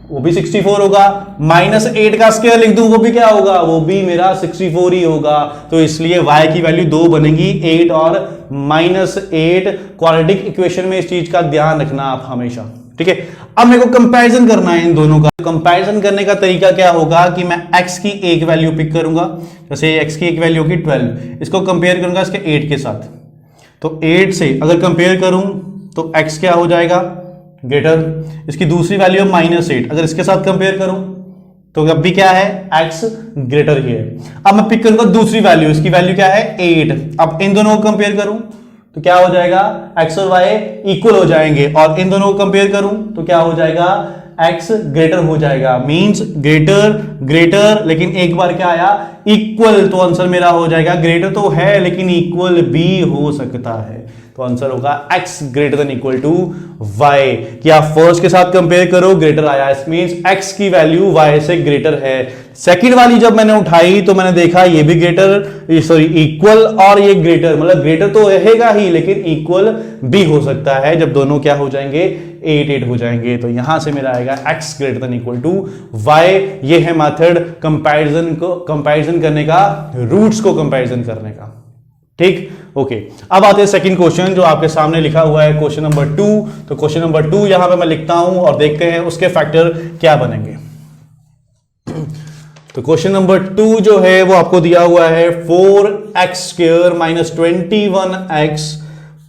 वो भी 64 होगा, -8 का स्क्वायर लिख दूं वो भी क्या होगा, वो भी मेरा 64 ही होगा। तो इसलिए y की वैल्यू 2 बनेगी, 8 और -8। क्वाड्रेटिक इक्वेशन में इस चीज का ध्यान रखना आप हमेशा। ठीक है, अब मेरे को कंपैरिजन करना है इन दोनों का। कंपैरिजन करने का तरीका क्या होगा कि मैं x की एक वैल्यू पिक करूंगा, जैसे x की एक वैल्यू होगी 12, इसको कंपेयर करूंगा इसके 8 के साथ। तो 8 से अगर कंपेयर करूं तो x क्या हो जाएगा, ग्रेटर। इसकी दूसरी वैल्यू है -8, अगर इसके साथ कंपेयर करूं तो अब भी क्या है, x ग्रेटर ही है। अब मैं पिक करूंगा दूसरी वैल्यू, इसकी वैल्यू क्या है 8। अब इन दोनों को कंपेयर करूं तो क्या हो जाएगा, x और y इक्वल हो जाएंगे, और इन दोनों को कंपेयर करूं तो क्या हो जाएगा, x ग्रेटर हो जाएगा। मींस ग्रेटर ग्रेटर, लेकिन एक बार क्या आया, इक्वल, तो आंसर मेरा हो जाएगा, ग्रेटर तो है लेकिन इक्वल भी हो सकता है। तो आंसर होगा x greater than equal to y। कि आप फर्स्ट के साथ कंपेयर करो, ग्रेटर आया, इट मींस x की वैल्यू y से ग्रेटर है। सेकंड वाली जब मैंने उठाई तो मैंने देखा ये भी ग्रेटर, सॉरी इक्वल, और ये ग्रेटर, मतलब ग्रेटर तो रहेगा ही लेकिन इक्वल भी हो सकता है जब दोनों क्या हो जाएंगे, 8 हो जाएंगे। तो यहां से मेरा आएगा x greater than equal to y। ये है मेथड कंपैरिजन करने का, रूट्स को कंपैरिजन करने का। ठीक, ओके। अब आते हैं सेकंड क्वेश्चन जो आपके सामने लिखा हुआ है, क्वेश्चन नंबर 2। तो क्वेश्चन नंबर 2 यहां पे मैं लिखता हूं और देखते हैं उसके फैक्टर क्या बनेंगे। तो क्वेश्चन नंबर 2 जो है वो आपको दिया हुआ है 4x square -21x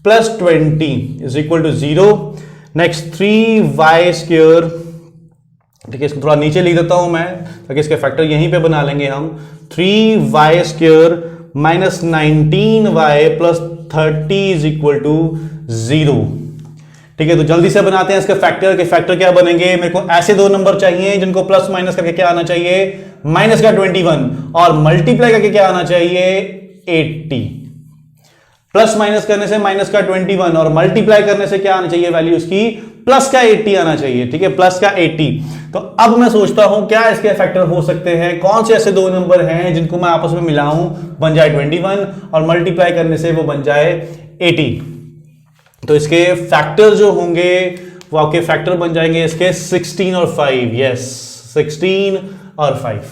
+ 20 is equal to 0। Next 3y square, ठीक है, इसको थोड़ा नीचे लिख देता हूं मैं ताकि इसके फैक्टर यहीं पे बना लेंगे हम। 3y square -19y + 30 is equal to 0। ठीक है, तो जल्दी से बनाते हैं इसके फैक्टर के। फैक्टर क्या बनेंगे, मेरे को ऐसे 2 नंबर चाहिए जिनको प्लस माइनस करके क्या आना चाहिए, -21, और मल्टीप्लाई करके क्या आना चाहिए, 80। प्लस माइनस करने से -21 और मल्टीप्लाई करने से क्या आना चाहिए, वैल्यू उसकी +80 आना चाहिए। ठीक है, +80। तो अब मैं सोचता हूं क्या इसके फैक्टर हो सकते हैं, कौन से ऐसे 2 नंबर हैं जिनको मैं आपस में मिलाऊं, बन जाए 21 और मल्टीप्लाई करने से वो बन जाए 80। तो इसके फैक्टर जो होंगे वो आपके फैक्टर बन जाएंगे इसके 16 और 5। यस, 16 और 5।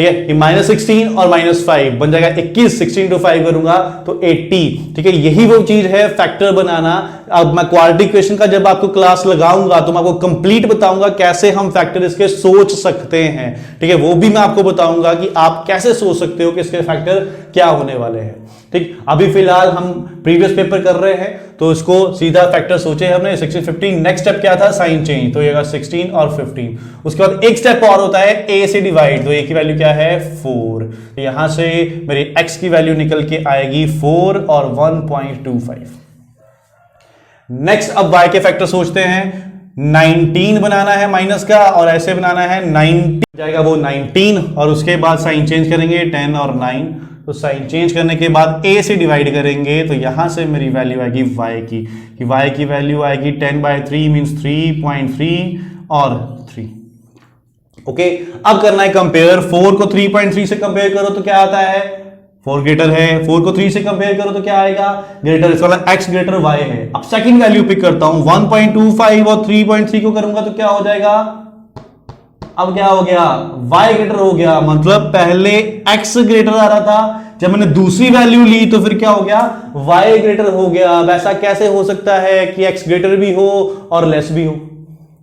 ठीक है, कि -16 और -5 बन जाएगा 21, 16 to 5 करूंगा तो 80। ठीक है, यही वो चीज है फैक्टर बनाना। अब मैं क्वाड्रेटिक इक्वेशन का जब आपको क्लास लगाऊंगा तो मैं आपको कंप्लीट बताऊंगा कैसे हम फैक्टर इसके सोच सकते हैं। ठीक है, वो भी मैं आपको बताऊंगा कि आप कैसे सोच सकते हो कि इसके फैक्टर क्या होने वाले हैं। ठीक, अभी फिलहाल हम प्रीवियस पेपर कर रहे हैं तो इसको सीधा फैक्टर सोचे हमने 16, 15। नेक्स्ट स्टेप क्या था, साइन चेंज, तो ये 16 और 15। उसके बाद एक स्टेप और होता है a से डिवाइड, तो a की वैल्यू क्या है 4, तो यहां से मेरी x की वैल्यू निकल के आएगी 4 और 1.25। नेक्स्ट अब y के फैक्टर सोचते हैं। 19 बनाना है माइनस का और ऐसे बनाना है 90 जाएगा वो 19, और उसके बाद साइन चेंज करेंगे 10 और 9, तो साइन चेंज करने के बाद a से डिवाइड करेंगे तो यहां से मेरी वैल्यू आएगी y की, कि y की वैल्यू आएगी 10/3 मींस 3.3 और 3। ओके, अब करना है कंपेयर। 4 को 3.3 से कंपेयर करो तो क्या आता है, 4 ग्रेटर है। 4 को 3 से कंपेयर करो तो क्या आएगा, ग्रेटर, इसका मतलब x ग्रेटर y है। अब सेकंड वैल्यू पिक करता हूं, 1.25 और 3.3 को करूंगा तो क्या हो जाएगा, अब क्या हो गया, y ग्रेटर हो गया। मतलब पहले x ग्रेटर आ रहा था, जब मैंने दूसरी वैल्यू ली तो फिर क्या हो गया, y ग्रेटर हो गया। वैसा कैसे हो सकता है कि x ग्रेटर भी हो और लेस भी हो,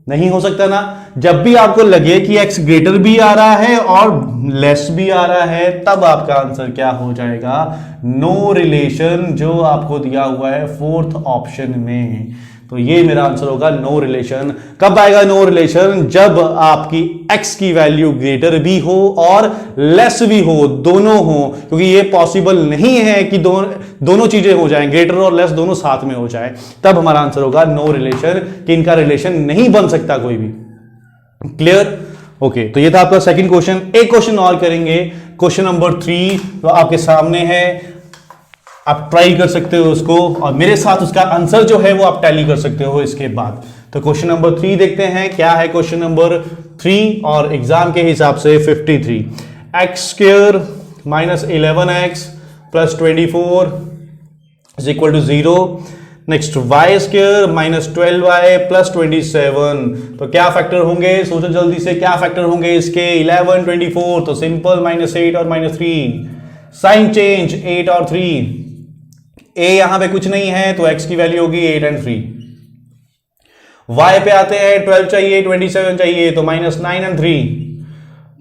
नहीं हो सकता ना। जब भी आपको लगे कि x ग्रेटर भी आ रहा है और लेस भी आ रहा है, तब आपका आंसर क्या हो जाएगा, नो रिलेशन, जो आपको दिया हुआ है फोर्थ ऑप्शन में। तो ये मेरा आंसर होगा नो रिलेशन। कब आएगा नो रिलेशन, जब आपकी x की वैल्यू ग्रेटर भी हो और लेस भी हो, दोनों हो, क्योंकि ये पॉसिबल नहीं है कि दोनों चीजें हो जाएं, ग्रेटर और लेस दोनों साथ में हो जाए, तब हमारा आंसर होगा नो रिलेशन, कि इनका रिलेशन नहीं बन सकता कोई भी। क्लियर? ओके, तो ये था आपका सेकंड क्वेश्चन। एक क्वेश्चन और करेंगे, क्वेश्चन नंबर 3, तो आपके सामने है, आप ट्राई कर सकते हो उसको, और मेरे साथ उसका आंसर जो है वो आप टैली कर सकते हो इसके बाद। तो क्वेश्चन नंबर 3 देखते हैं क्या है। क्वेश्चन नंबर 3 और एग्जाम के हिसाब से 53, x² - 11x + 24 = 0। Next y² - 12y + 27, तो क्या फैक्टर होंगे, सोचो जल्दी से, क्या फैक्टर होंगे इसके, 11, 24, तो सिंपल -8 और -3। साइन चेंज 8 और 3, a यहां पे कुछ नहीं है तो x की वैल्यू होगी 8 और 3। y पे आते हैं, 12 चाहिए, 27 चाहिए, तो -9 और 3।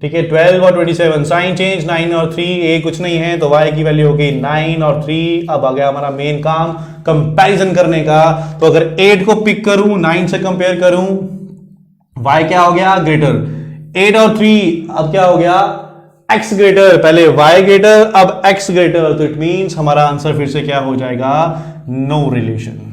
ठीक है, 12 और 27, साइन चेंज 9 और 3, a कुछ नहीं है तो y की वैल्यू होगी 9 और 3। अब आ गया हमारा मेन काम, कंपैरिजन करने का। तो अगर 8 को पिक करूं, 9 से कंपेयर करूं, y क्या हो गया, ग्रेटर, 8 और 3, अब क्या हो गया, x ग्रेटर, पहले y ग्रेटर, अब x ग्रेटर, तो इट मींस हमारा आंसर फिर से क्या हो जाएगा, नो रिलेशन।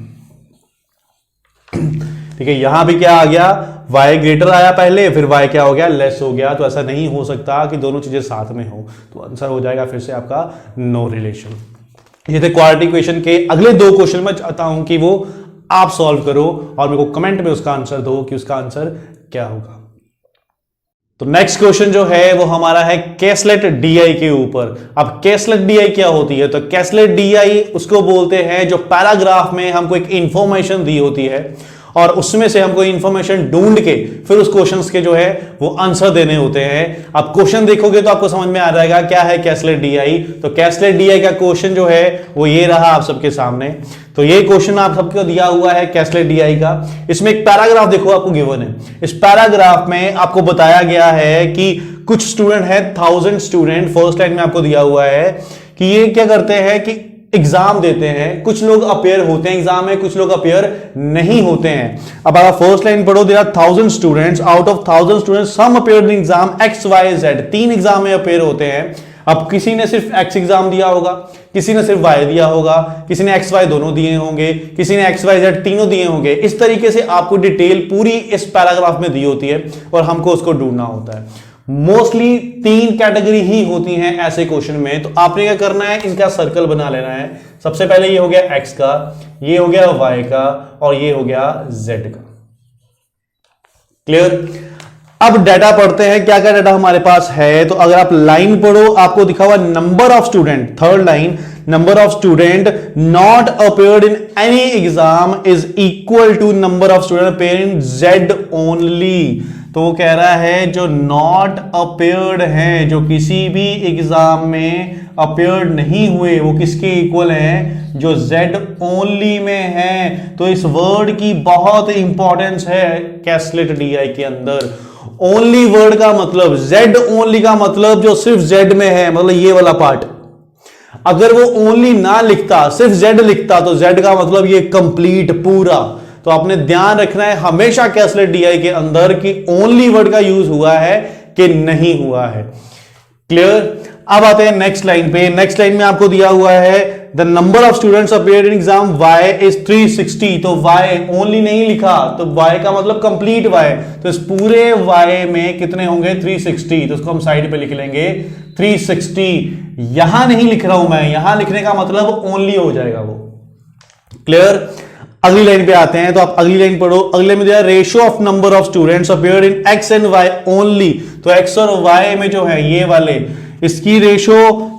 ठीक है, यहां भी क्या आ गया, y ग्रेटर आया पहले, फिर y क्या हो गया, लेस हो गया। तो ऐसा नहीं हो सकता कि दोनों चीजें साथ में हो, तो आंसर हो जाएगा फिर से आपका नो रिलेशन। ये थे क्वाड्रेटिक इक्वेशन के। अगले 2 क्वेश्चन में चाहता हूं कि वो आप सॉल्व करो और मेरे को कमेंट में उसका आंसर दो कि उसका आंसर क्या होगा। तो नेक्स्ट क्वेश्चन जो है वो हमारा है कैसलेट डीआई के ऊपर। अब कैसलेट डीआई क्या होती है, तो कैसलेट डीआई उसको बोलते हैं जो पैराग्राफ में हमको एक इंफॉर्मेशन दी होती है और उसमें से हमको इंफॉर्मेशन ढूंढ के फिर उस क्वेश्चंस के जो है वो आंसर देने होते हैं। अब क्वेश्चन देखोगे तो आपको समझ में आ जाएगा क्या है कैसलेट डीआई। तो कैसलेट डीआई का क्वेश्चन जो है वो ये रहा आप सबके सामने। तो ये क्वेश्चन आप सबको दिया हुआ है कैसलेट डीआई का। इसमें एक पैराग्राफ देखो आपको गिवन है। इस पैराग्राफ में आपको बताया गया है कि कुछ स्टूडेंट है 1000 स्टूडेंट, फर्स्ट लाइन में आपको दिया हुआ है कि ये क्या करते हैं कि एग्जाम देते हैं। कुछ लोग अपेयर होते हैं एग्जाम में, कुछ लोग अपेयर नहीं होते हैं। अब अगर फर्स्ट लाइन पढ़ो, there are 1000 students, out of 1000 students some appeared in exam X Y Z. 3 exam में अपेयर होते हैं। अब किसी ने सिर्फ एक्स एग्जाम दिया होगा, किसी ने सिर्फ वाई दिया होगा, किसी ने एक्स वाई दोनों दिए होंगे, किसी ने एक्स वाई जेड तीनों दिए होंगे। इस तरीके से आपको डिटेल पूरी इस पैराग्राफ में दी होती है और हमको उसको ढूंढना होता है। मोस्टली 3 कैटेगरी ही होती हैं ऐसे क्वेश्चन में। तो आपने क्या करना है, इनका सर्कल बना लेना है। सबसे पहले ये हो गया एक्स का, ये हो गया वाई का और ये हो गया जेड का। क्लियर? अब डाटा पढ़ते हैं, क्या क्या डाटा हमारे पास है। तो अगर आप लाइन पढ़ो, आपको दिखा हुआ number of student, third line, number of student not appeared in any exam is equal to number of student appear in Z only. तो वो कह रहा है जो नॉट अपेयर्ड हैं, जो किसी भी एग्जाम में अपेयर्ड नहीं हुए, वो किसके इक्वल हैं, जो Z ओनली में है। तो इस वर्ड की बहुत इंपॉर्टेंस है कैसलेट DI के अंदर। ओनली वर्ड का मतलब, Z ओनली का मतलब जो सिर्फ Z में है, मतलब ये वाला पार्ट। अगर वो ओनली ना लिखता, सिर्फ Z लिखता, तो Z का मतलब ये कंप्लीट पूरा। तो आपने ध्यान रखना है हमेशा कैसलेट DI के अंदर कि ओनली वर्ड का यूज हुआ है कि नहीं हुआ है। क्लियर। अब आते हैं नेक्स्ट लाइन पे। नेक्स्ट लाइन में आपको दिया हुआ है the number of students appeared in exam Y is 360। तो Y ओनली नहीं लिखा, तो Y का मतलब कंप्लीट Y। तो इस पूरे Y में कितने होंगे, 360। तो उसको हम साइड पे लिख लेंगे 360। यहां नहीं लिख रहा हूं मैं, यहां लिखने का मतलब ओनली हो जाएगा वो। क्लियर। अगली लाइन पे आते हैं, तो आप अगली लाइन पढ़ो। अगले में दिया ratio of number of students appeared in X and Y only. तो X और Y में जो है ये वाले, इसकी ratio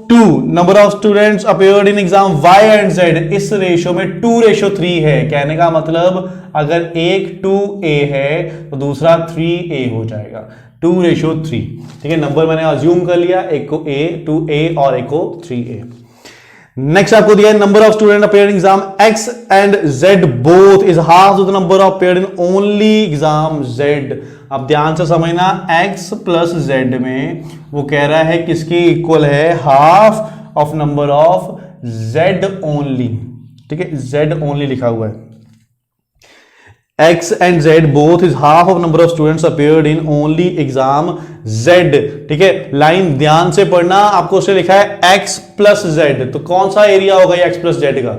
2। Number of students appeared in exam Y and Z, इस रेशियो में 2:3 है। कहने का मतलब अगर एक 2A है तो दूसरा 3A हो जाएगा, 2:3। ठीक है, नंबर मैंने अज्यूम कर लिया, एक को A 2A और एक को 3A। नेक्स्ट आपको दिया है number of student appeared in exam X and Z both is half the number of appeared in only exam Z। अब ध्यान से समझना, X प्लस Z में वो कह रहा है किसकी इक्वल है, half of number of Z only. ठीक है, Z ओनली लिखा हुआ है। X and Z both is half of number of students appeared in only exam Z। ठीक है, लाइन ध्यान से पढ़ना। आपको उसने लिखा है X प्लस Z, तो कौन सा एरिया होगा ये X प्लस Z का,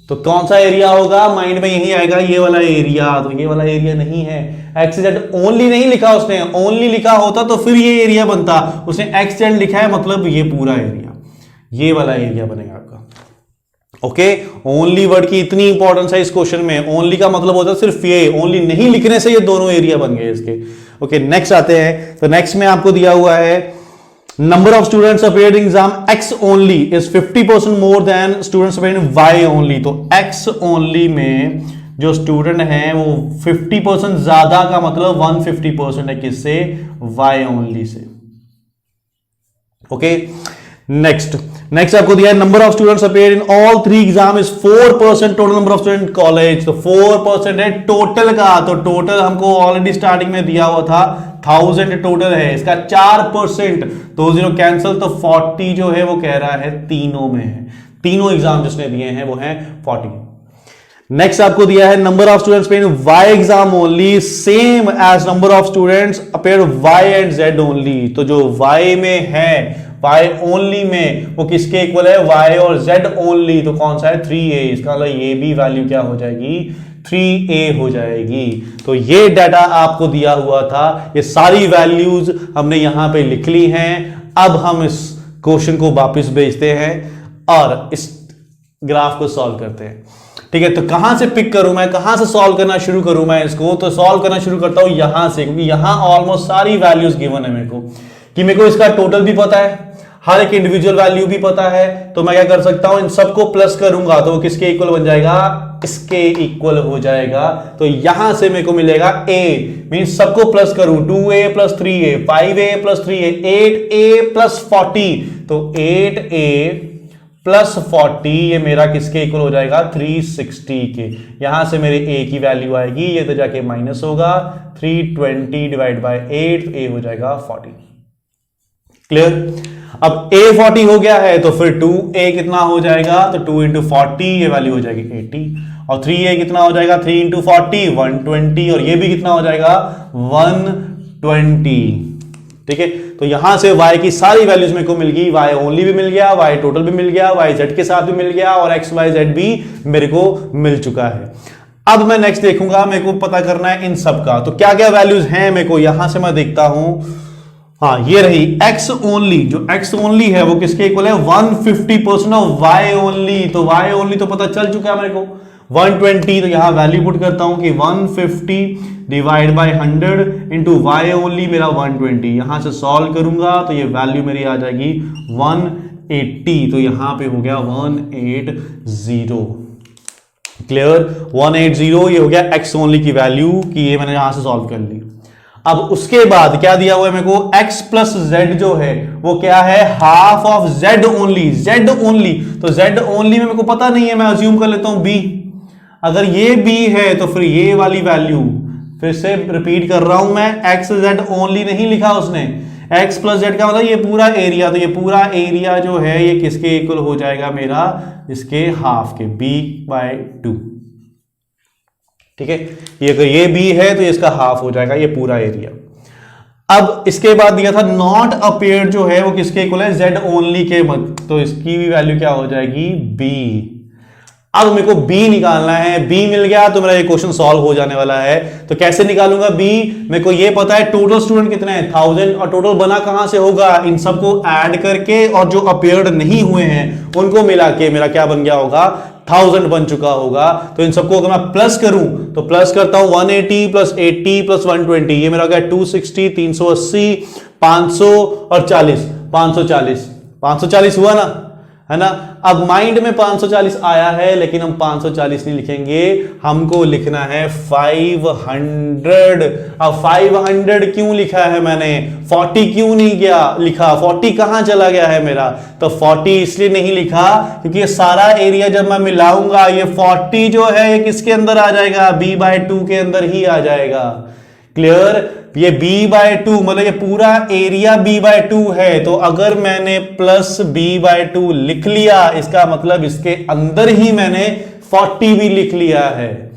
तो कौन सा एरिया होगा, माइंड में यही आएगा, ये वाला एरिया। तो ये वाला एरिया नहीं है, X Z ओनली नहीं लिखा उसने। ओनली लिखा होता तो फिर ये एरिया बनता, उसने X Z लिखा है, मतलब ये पूरा एरिया, ये वाला एरिया बनेगा आपका। ओके, ओनली वर्ड की इतनी इंपॉर्टेंस है इस क्वेश्चन में। ओनली का मतलब होता है सिर्फ ये, ओनली नहीं लिखने से ये दोनों एरिया बन गए इसके। ओके, नेक्स्ट आते हैं। तो नेक्स्ट में आपको दिया हुआ है number of students appeared in exam X only is 50% more than students appeared in Y only. तो X ओनली में जो स्टूडेंट हैं वो 50% ज्यादा का मतलब 150% है किससे, Y only say. Okay, next आपको दिया है number of students appear in all 3 exam is 4% total number of student college. तो 4% है टोटल का, तो टोटल हमको ऑलरेडी स्टार्टिंग में दिया हुआ था 1000 टोटल है, इसका 4%, तो 0 कैंसिल, तो 40 जो है वो कह रहा है तीनों में है, तीनों एग्जाम जिसने दिए हैं वो है 40। नेक्स्ट आपको दिया है number of students in Y exam only same as number of students appear Y and Z only. तो जो Y में है, Y ओनली में, वो किसके इक्वल है, Y और Z ओनली। तो कौन सा है, 3A। इसका मतलब ये भी वैल्यू क्या हो जाएगी, 3A हो जाएगी। तो ये डाटा आपको दिया हुआ था, ये सारी वैल्यूज हमने यहां पे लिख ली हैं। अब हम इस क्वेश्चन को वापस भेजते हैं और इस ग्राफ को सॉल्व करते हैं। ठीक है, तो कहां से पिक करूं मैं, कहां से सॉल्व करना शुरू करूं मैं इसको, तो सॉल्व करना शुरू करता हूं यहां से, क्योंकि यहां ऑलमोस्ट सारी वैल्यूज गिवन है मेरे को, कि मेरे को इसका टोटल भी पता है, हर एक इंडिविजुअल वैल्यू भी पता है। तो मैं क्या कर सकता हूं, इन सबको प्लस करूंगा तो वो किसके इक्वल बन जाएगा, इसके इक्वल हो जाएगा। तो यहां से मेरे को मिलेगा A, मींस सबको प्लस करूं, 2A plus 3A, 5A plus 3A, 8A plus 40। तो 8A प्लस 40 ये मेरा किसके इक्वल हो जाएगा, 360 के। यहां से मेरे A की वैल्यू आएगी, ये तो जाके माइनस होगा, 320 डिवाइड बाय 8, A हो जाएगा 40। क्लियर। अब A 40 हो गया है तो फिर 2A कितना हो जाएगा, तो 2 इंटू 40 ये वैल्यू हो जाएगी 80, और 3A कितना हो जाएगा, 3 इंटू 40 120, और ये भी कितना हो जाएगा 120। ठीक है, तो यहां से Y की सारी वैल्यूज मेरे को मिल गई, Y ओनली भी मिल गया, Y टोटल भी मिल गया, Y Z के साथ भी मिल गया, और X Y Z भी मेरे को मिल चुका है। अब मैं नेक्स्ट देखूंगा, मेरे को पता करना है इन सब का, तो क्या क्या वैल्यूज हैं मेरे को, यहां से मैं देखता हूं। हाँ, ये रही X ओनली, जो X ओनली है वो किसके इक्वल है, 150% ऑफ Y ओनली। तो Y ओनली तो पता चल चुका है मेरे को 120, तो यहां वैल्यू पुट करता हूं कि 150 divide by 100 into Y only मेरा 120। यहां से सॉल्व करूंगा तो ये वैल्यू मेरी आ जाएगी 180, तो यहां पे हो गया 180। क्लियर, 180 ये हो गया X ओनली की वैल्यू, कि ये मैंने यहां से सॉल्व कर ली। अब उसके बाद क्या दिया हुआ है मेरे को, x प्लस जेड जो है वो क्या है, half of z only, z only. तो z ओनली में मेरे को पता नहीं है, मैं अज्यूम कर लेता हूं b। अगर ये b है तो फिर ये वाली वैल्यू, फिर से रिपीट कर रहा हूं मैं, x z ओनली नहीं लिखा उसने, x प्लस जेड का मतलब ये पूरा एरिया। तो ये पूरा एरिया जो है ये किसके इक्वल हो जाएगा मेरा, इसके हाफ के, b/2। ठीक है, ये अगर ये b है तो इसका हाफ हो जाएगा ये पूरा एरिया। अब इसके बाद दिया था नॉट अपेयर्ड जो है वो किसके इक्वल है, z ओनली के मत, तो इसकी भी वैल्यू क्या हो जाएगी, b। अब मेरे को b निकालना है, b मिल गया तो मेरा ये क्वेश्चन सॉल्व हो जाने वाला है। तो कैसे निकालूंगा b, मेरे को ये पता है टोटल स्टूडेंट कितने हैं 1000, और टोटल बना कहां से होगा, इन सबको ऐड करके और जो अपेयर्ड नहीं हुए हैं उनको मिला के मेरा क्या बन गया होगा, 1000 बन चुका होगा। तो इन सबको अगर मैं प्लस करूं तो प्लस करता हूं 180 प्लस 80 प्लस 120, ये मेरा हो गया 260, 380, 500 और 40, 540 हुआ ना, है ना। अब माइंड में 540 आया है, लेकिन हम 540 नहीं लिखेंगे, हमको लिखना है 500। अब 500 क्यों लिखा है मैंने, 40 क्यों नहीं गया लिखा, 40 कहां चला गया है मेरा, तो 40 इसलिए नहीं लिखा क्योंकि ये सारा एरिया जब मैं मिलाऊंगा ये 40 जो है ये किसके अंदर आ जाएगा, b/2 के अंदर ही आ जाएगा। क्लियर, ये b/2 मतलब ये पूरा एरिया b/2 है। तो अगर मैंने प्लस b/2 लिख लिया, इसका मतलब इसके अंदर ही मैंने 40 भी लिख लिया है।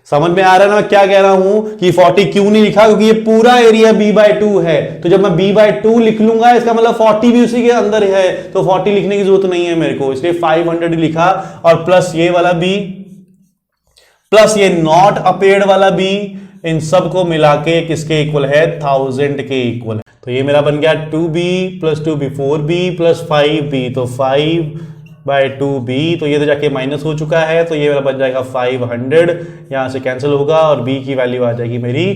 समझ में आ रहा है ना क्या कह रहा हूं, कि 40 क्यों नहीं लिखा, क्योंकि ये पूरा एरिया b/2 है। तो जब मैं b/2 लिख लूंगा इसका मतलब 40 भी उसी के अंदर है, तो 40 लिखने की जरूरत नहीं है मेरे को, इसलिए 500 लिखा। और प्लस ये वाला b प्लस ये नॉट अपेयर्ड वाला b, इन सब को मिला के किसके इक्वल है, 1000 के इक्वल है। तो ये मेरा बन गया 2b plus 2b 4b plus 5b, तो 5/2b, तो ये तो जाके माइनस हो चुका है, तो ये मेरा बन जाएगा 500, यहां से कैंसिल होगा और b की वैल्यू आ जाएगी मेरी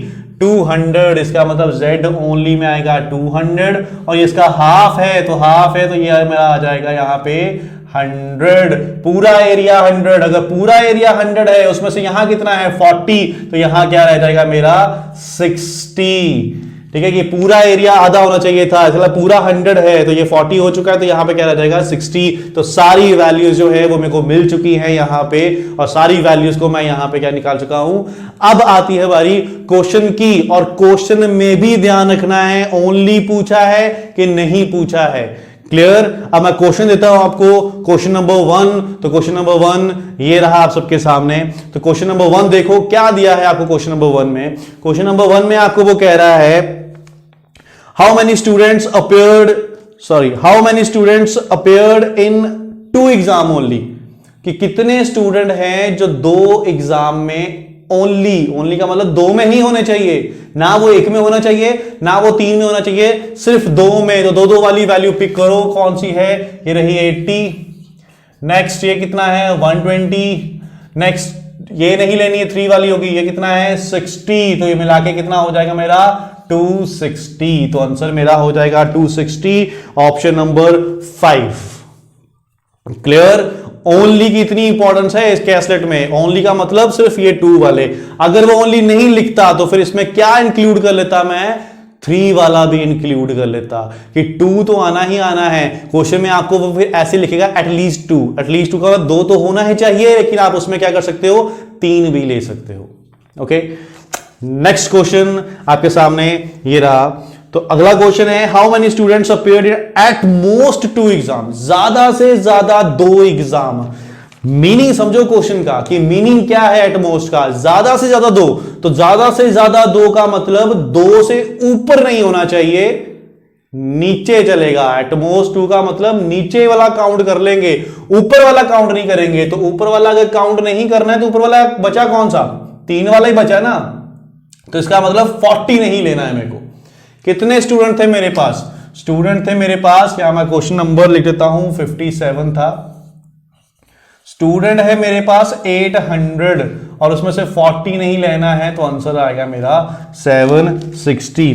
200। इसका मतलब z ओनली में आएगा 200, और ये इसका हाफ है, तो हाफ है तो ये मेरा आ जाएगा यहाँ पे 100। पूरा एरिया 100, अगर पूरा एरिया 100 है उसमें से यहां कितना है 40, तो यहां क्या रह जाएगा मेरा 60। ठीक है, कि पूरा एरिया आधा होना चाहिए था, इसलिए पूरा 100 है तो ये 40 हो चुका है, तो यहां पे क्या रह जाएगा 60। तो सारी वैल्यूज जो है वो मेरे को मिल चुकी हैं यहां पे, और सारी वैल्यूज को मैं यहां पे क्या निकाल चुका हूं। अब आती है बारी क्वेश्चन की, और क्वेश्चन में भी ध्यान रखना है ओनली पूछा है कि नहीं पूछा है। क्लियर, अब मैं क्वेश्चन देता हूं आपको, क्वेश्चन नंबर 1। तो क्वेश्चन नंबर 1 ये रहा आप सबके सामने। तो क्वेश्चन नंबर 1 देखो क्या दिया है आपको क्वेश्चन नंबर 1 में। क्वेश्चन नंबर 1 में आपको वो कह रहा है how many students appeared in 2 exam only, कि कितने स्टूडेंट हैं जो 2 एग्जाम में ओनली का मतलब 2 में ही होने चाहिए, ना वो 1 में होना चाहिए ना वो 3 में होना चाहिए, सिर्फ 2 में। तो 2 वाली वैल्यू पिक करो, कौन सी है, ये रही 80। नेक्स्ट ये कितना है 120। नेक्स्ट ये नहीं लेनी है 3 वाली होगी, ये कितना है 60। तो ये मिला के कितना हो जाएगा मेरा 260। तो आंसर मेरा हो जाएगा 260, ऑप्शन नंबर 5। क्लियर, ओनली की इतनी इंपॉर्टेंस है इस कैसलेट में। ओनली का मतलब सिर्फ ये 2 वाले, अगर वो ओनली नहीं लिखता तो फिर इसमें क्या इंक्लूड कर लेता, मैं 3 वाला भी इंक्लूड कर लेता, कि 2 तो आना ही आना है। क्वेश्चन में आपको वो फिर ऐसे लिखेगा एटलीस्ट 2 का मतलब 2 तो होना ही चाहिए, लेकिन आप उसमें क्या कर सकते हो 3 भी ले सकते हो। ओके, नेक्स्ट क्वेश्चन आपके सामने ये रहा। तो अगला क्वेश्चन है how many students appeared at most 2 exam, ज्यादा से ज्यादा 2 एग्जाम। मीनिंग समझो क्वेश्चन का, कि मीनिंग क्या है एट मोस्ट का, ज्यादा से ज्यादा 2। तो ज्यादा से ज्यादा 2 का मतलब 2 से ऊपर नहीं होना चाहिए, नीचे चलेगा। एट मोस्ट 2 का मतलब नीचे वाला काउंट कर लेंगे, ऊपर वाला काउंट नहीं करेंगे। तो ऊपर वाला अगर काउंट नहीं करना है तो ऊपर वाला बचा कौन सा, 3 वाला ही बचा ना। तो इसका मतलब 40 नहीं लेना है मेरे को। कितने स्टूडेंट थे मेरे पास, स्टूडेंट थे मेरे पास, यहां मैं क्वेश्चन नंबर लिख देता हूं 57 था। स्टूडेंट है मेरे पास 800 और उसमें से 40 नहीं लेना है, तो आंसर आएगा मेरा 760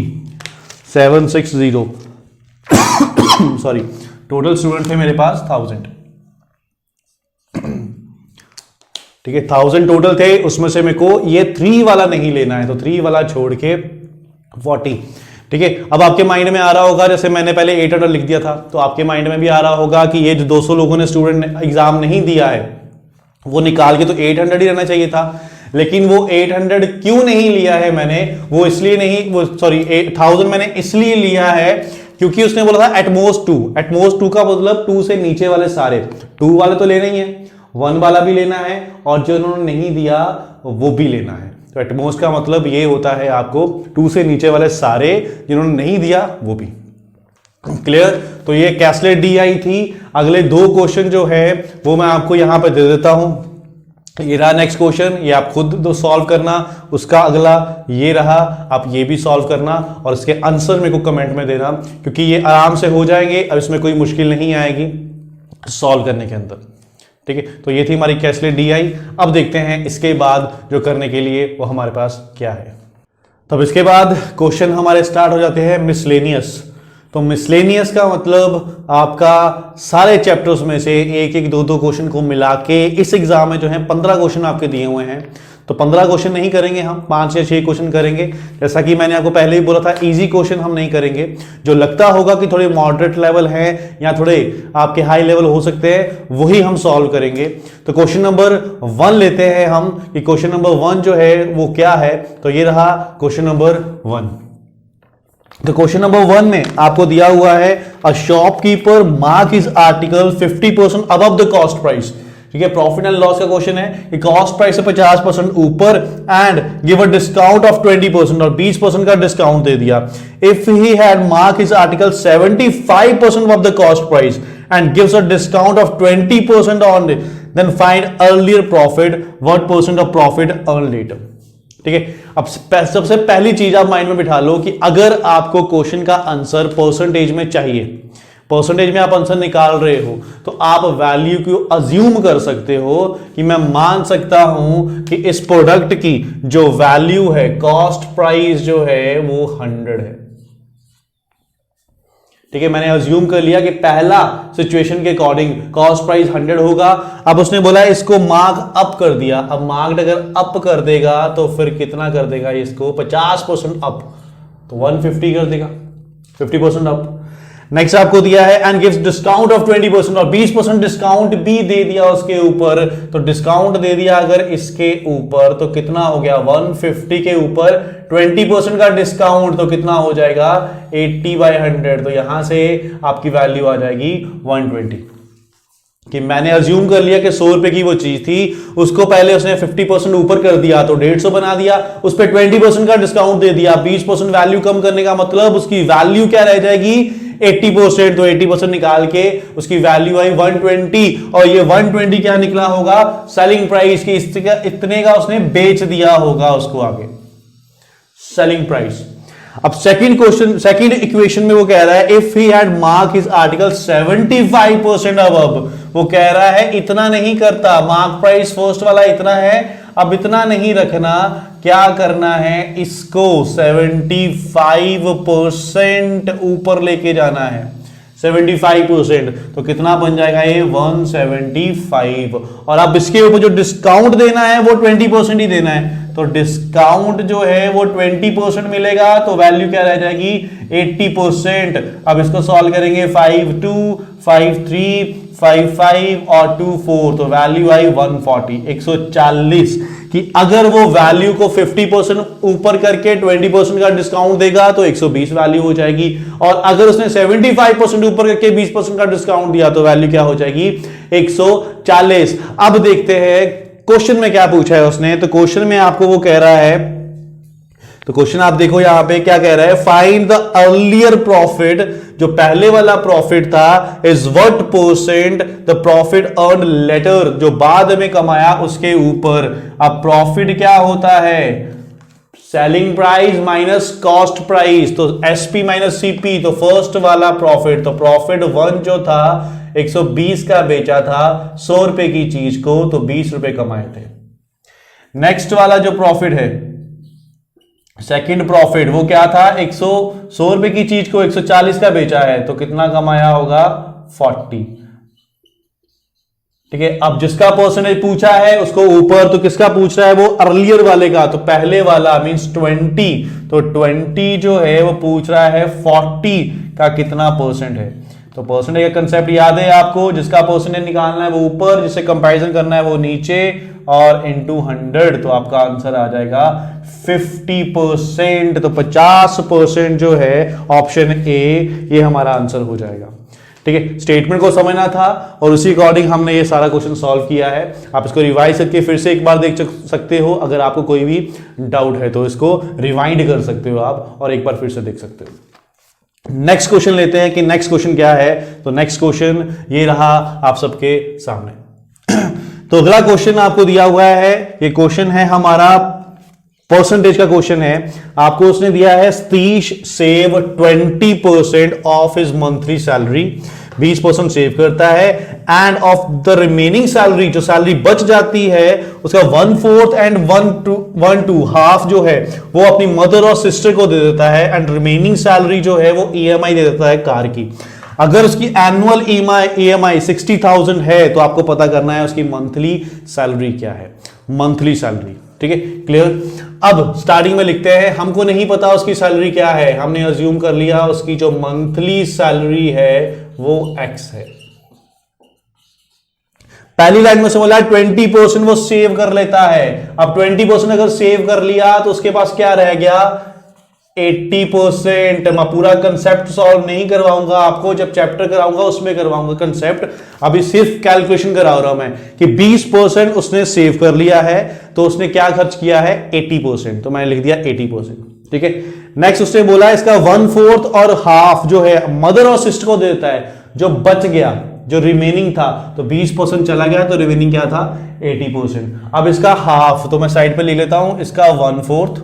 सॉरी, टोटल स्टूडेंट थे मेरे पास 1000। ठीक है, 1000 टोटल थे, उसमें से मेरे को ये 3 वाला नहीं लेना है, तो 3 वाला छोड़ के 40। ठीक है, अब आपके माइंड में आ रहा होगा, जैसे मैंने पहले 800 लिख दिया था, तो आपके माइंड में भी आ रहा होगा कि ये जो 200 लोगों ने स्टूडेंट एग्जाम नहीं दिया है वो निकाल के तो 800 ही रहना चाहिए था। लेकिन वो 800 क्यों नहीं लिया है मैंने, वो इसलिए नहीं, वो सॉरी 1000 मैंने इसलिए लिया है क्योंकि उसने बोला था एटमोस्ट 2। एटमोस्ट 2 का मतलब 2 से नीचे वाले सारे, 2 वाले तो लेना ही है, 1 वाला भी लेना है और जो उन्होंने नहीं दिया वो भी लेना है। तो एटमोस्ट का मतलब ये होता है आपको 2 से नीचे वाले सारे, जिन्होंने नहीं दिया वो भी। क्लियर? तो ये कैसलेट DI थी। अगले 2 क्वेश्चन जो है वो मैं आपको यहां पे दे देता हूं। ये रहा नेक्स्ट क्वेश्चन, ये आप खुद दो सॉल्व करना। उसका अगला ये रहा, आप ये भी सॉल्व करना और इसके आंसर मेरे को कमेंट में देना, क्योंकि ये आराम से हो जाएंगे, अब इसमें कोई मुश्किल नहीं आएगी सॉल्व करने के अंदर। ठीक है, तो ये थी हमारी कैसलेट DI। अब देखते हैं इसके बाद जो करने के लिए वो हमारे पास क्या है। तब इसके बाद क्वेश्चन हमारे स्टार्ट हो जाते हैं मिसलेनियस। तो मिसलेनियस का मतलब आपका सारे चैप्टर्स में से एक एक 2-2 क्वेश्चन को मिला के इस एग्जाम में जो है 15 क्वेश्चन आपके दिए हुए हैं। तो 15 क्वेश्चन नहीं करेंगे हम, 5 या 6 क्वेश्चन करेंगे। जैसा कि मैंने आपको पहले ही बोला था, इजी क्वेश्चन हम नहीं करेंगे। जो लगता होगा कि थोड़े मॉडरेट लेवल हैं या थोड़े आपके हाई लेवल हो सकते हैं, वही हम सॉल्व करेंगे। तो क्वेश्चन नंबर 1 लेते हैं हम कि क्वेश्चन नंबर 1 जो है वो क्या है। तो ये रहा क्वेश्चन नंबर 1। तो क्वेश्चन नंबर 1 में आपको दिया हुआ है a shopkeeper mark his article 50% above the cost price. ठीक है, प्रॉफिट एंड लॉस का क्वेश्चन है कि कॉस्ट प्राइस से 50% ऊपर and give a discount of 20% और 20% का डिस्काउंट दे दिया। If he had mark his article 75% of the cost price and gives a discount of 20% on it, then find earlier profit, what percent of profit earn later. ठीक है, अब सबसे पहली चीज आप माइंड में बिठा लो कि अगर आपको क्वेश्चन का आंसर परसेंटेज में चाहिए, परसेंटेज में आप आंसर निकाल रहे हो, तो आप वैल्यू को अज्यूम कर सकते हो कि मैं मान सकता हूं कि इस प्रोडक्ट की जो वैल्यू है, कॉस्ट प्राइस जो है वो 100 है। ठीक है, मैंने अज्यूम कर लिया कि पहला सिचुएशन के अकॉर्डिंग कॉस्ट प्राइस 100 होगा। अब उसने बोला इसको मार्क अप कर दिया। अब मार्क अगर अप कर देगा तो फिर कितना कर देगा, इसको 50% अप, तो 150 कर देगा, 50% अप। नेक्स्ट आपको दिया है एंड गिव्स डिस्काउंट ऑफ 20% और 20% डिस्काउंट भी दे दिया उसके ऊपर। तो डिस्काउंट दे दिया अगर इसके ऊपर तो कितना हो गया, 150 के ऊपर 20% का डिस्काउंट तो कितना हो जाएगा, 80/100। तो यहां से आपकी वैल्यू आ जाएगी 120। कि मैंने अज्यूम कर लिया कि 100 रुपए की वो चीज थी, उसको पहले उसने 50% ऊपर कर दिया तो 150 बना दिया, उस पर 20% का डिस्काउंट दे दिया, 20% वैल्यू कम करने का मतलब उसकी वैल्यू क्या रह जाएगी, 80%। तो 80% निकाल के उसकी वैल्यू आई 120 और ये 120 क्या निकला होगा, सेलिंग प्राइस की, इतने का उसने बेच दिया होगा उसको आगे, सेलिंग प्राइस। अब सेकंड क्वेश्चन, सेकंड इक्वेशन में वो कह रहा है if he had mark his article 75% above, वो कह रहा है इतना नहीं करता, मार्क प्राइस फर्स्ट वाला इतना है, अब इतना नहीं रखना, क्या करना है, इसको 75% ऊपर लेके जाना है, 75%। तो कितना बन जाएगा ये, 175। और अब इसके ऊपर जो डिस्काउंट देना है वो 20% ही देना है, तो डिस्काउंट जो है वो 20% मिलेगा, तो वैल्यू क्या रह जाएगी, 80%। अब इसको सॉल्व करेंगे, 5 2 5 3 5 5 और 2 4, तो वैल्यू आई 140, 140। कि अगर वो वैल्यू को 50% ऊपर करके 20% का डिस्काउंट देगा तो 120 वैल्यू हो जाएगी, और अगर उसने 75% ऊपर करके 20% का डिस्काउंट दिया तो वैल्यू क्या हो जाएगी, 140। अब देखते हैं क्वेश्चन में क्या पूछा है उसने। तो क्वेश्चन में आपको वो कह रहा है, तो क्वेश्चन आप देखो यहां पे क्या कह रहा है, फाइंड द अर्लियर प्रॉफिट, जो पहले वाला प्रॉफिट था, is what percent the profit earn later, जो बाद में कमाया उसके ऊपर। अब प्रॉफिट क्या होता है, selling price minus cost price, तो एसपी माइनस सीपी, तो फर्स्ट वाला प्रॉफिट, तो प्रॉफिट 1 जो था 120 का बेचा था 100 रुपए की चीज को, तो 20 रुपए कमाए थे। नेक्स्ट वाला जो प्रॉफिट है, सेकंड प्रॉफिट, वो क्या था, 100 रुपए की चीज को 140 का बेचा है, तो कितना कमाया होगा, 40। ठीक है, अब जिसका परसेंटेज पूछा है उसको ऊपर, तो किसका पूछ रहा है, वो अर्लियर वाले का, तो पहले वाला मींस 20, तो 20 जो है वो पूछ रहा है 40 का कितना परसेंट है। तो परसेंटेज का कंसेप्ट याद है आपको, जिसका परसेंटेज निकालना है वो ऊपर, जिससे कंपैरिजन करना है वो नीचे, और इनटू 100 तो आपका आंसर आ जाएगा 50%। तो 50% जो है ऑप्शन ए ये हमारा आंसर हो जाएगा। ठीक है, स्टेटमेंट को समझना था और उसी अकॉर्डिंग हमने ये सारा क्वेश्चन सॉल्व किया है। आप इसको रिवाइज करके फिर से एक बार देख सकते हो। अगर आपको कोई भी डाउट है तो इसको रिवाइंड कर सकते हो आप और एक बार फिर से देख सकते हो। नेक्स्ट क्वेश्चन लेते हैं कि नेक्स्ट क्वेश्चन क्या है। तो नेक्स्ट क्वेश्चन ये रहा आप सबके सामने। तो अगला क्वेश्चन आपको दिया हुआ है, ये क्वेश्चन है हमारा परसेंटेज का क्वेश्चन है। आपको उसने दिया है Satish save 20% of his monthly salary, 20% save करता है, end of the remaining salary, जो सैलरी बच जाती है उसका 1/4 एंड 1/2 हाफ जो है वो अपनी मदर और सिस्टर को दे देता है, एंड रिमेनिंग सैलरी जो है वो ईएमआई दे देता है कार की। अगर उसकी एनुअल ईएमआई 60,000 है तो आपको पता करना है उसकी मंथली सैलरी क्या है, मंथली सैलरी। ठीक है, क्लियर। अब स्टार्टिंग में लिखते हैं, हमको नहीं पता उसकी सैलरी क्या है, हमने अज्यूम कर लिया उसकी जो मंथली सैलरी है वो x है। पहली लाइन में से बोला 20% वो सेव कर लेता है। अब 20% अगर सेव कर लिया तो उसके पास क्या रह गया, 80%। मैं पूरा कंसेप्ट सॉल्व नहीं करवाऊंगा आपको, जब चैप्टर कराऊंगा उसमें करवाऊंगा कंसेप्ट। अभी सिर्फ कैलकुलेशन करा रहा हूं मैं कि 20% उसने सेव कर लिया है तो उसने क्या खर्च किया है 80%, तो मैंने लिख दिया 80%। ठीक है, नेक्स्ट उसने बोला इसका 1/4 और हाफ जो है मदर और सिस्टर को देता है, जो बच गया जो रिमेनिंग था, तो 20% चला गया तो रिमेनिंग क्या था 80%। अब इसका हाफ तो मैं साइड पे ले लेता हूं, इसका 1/4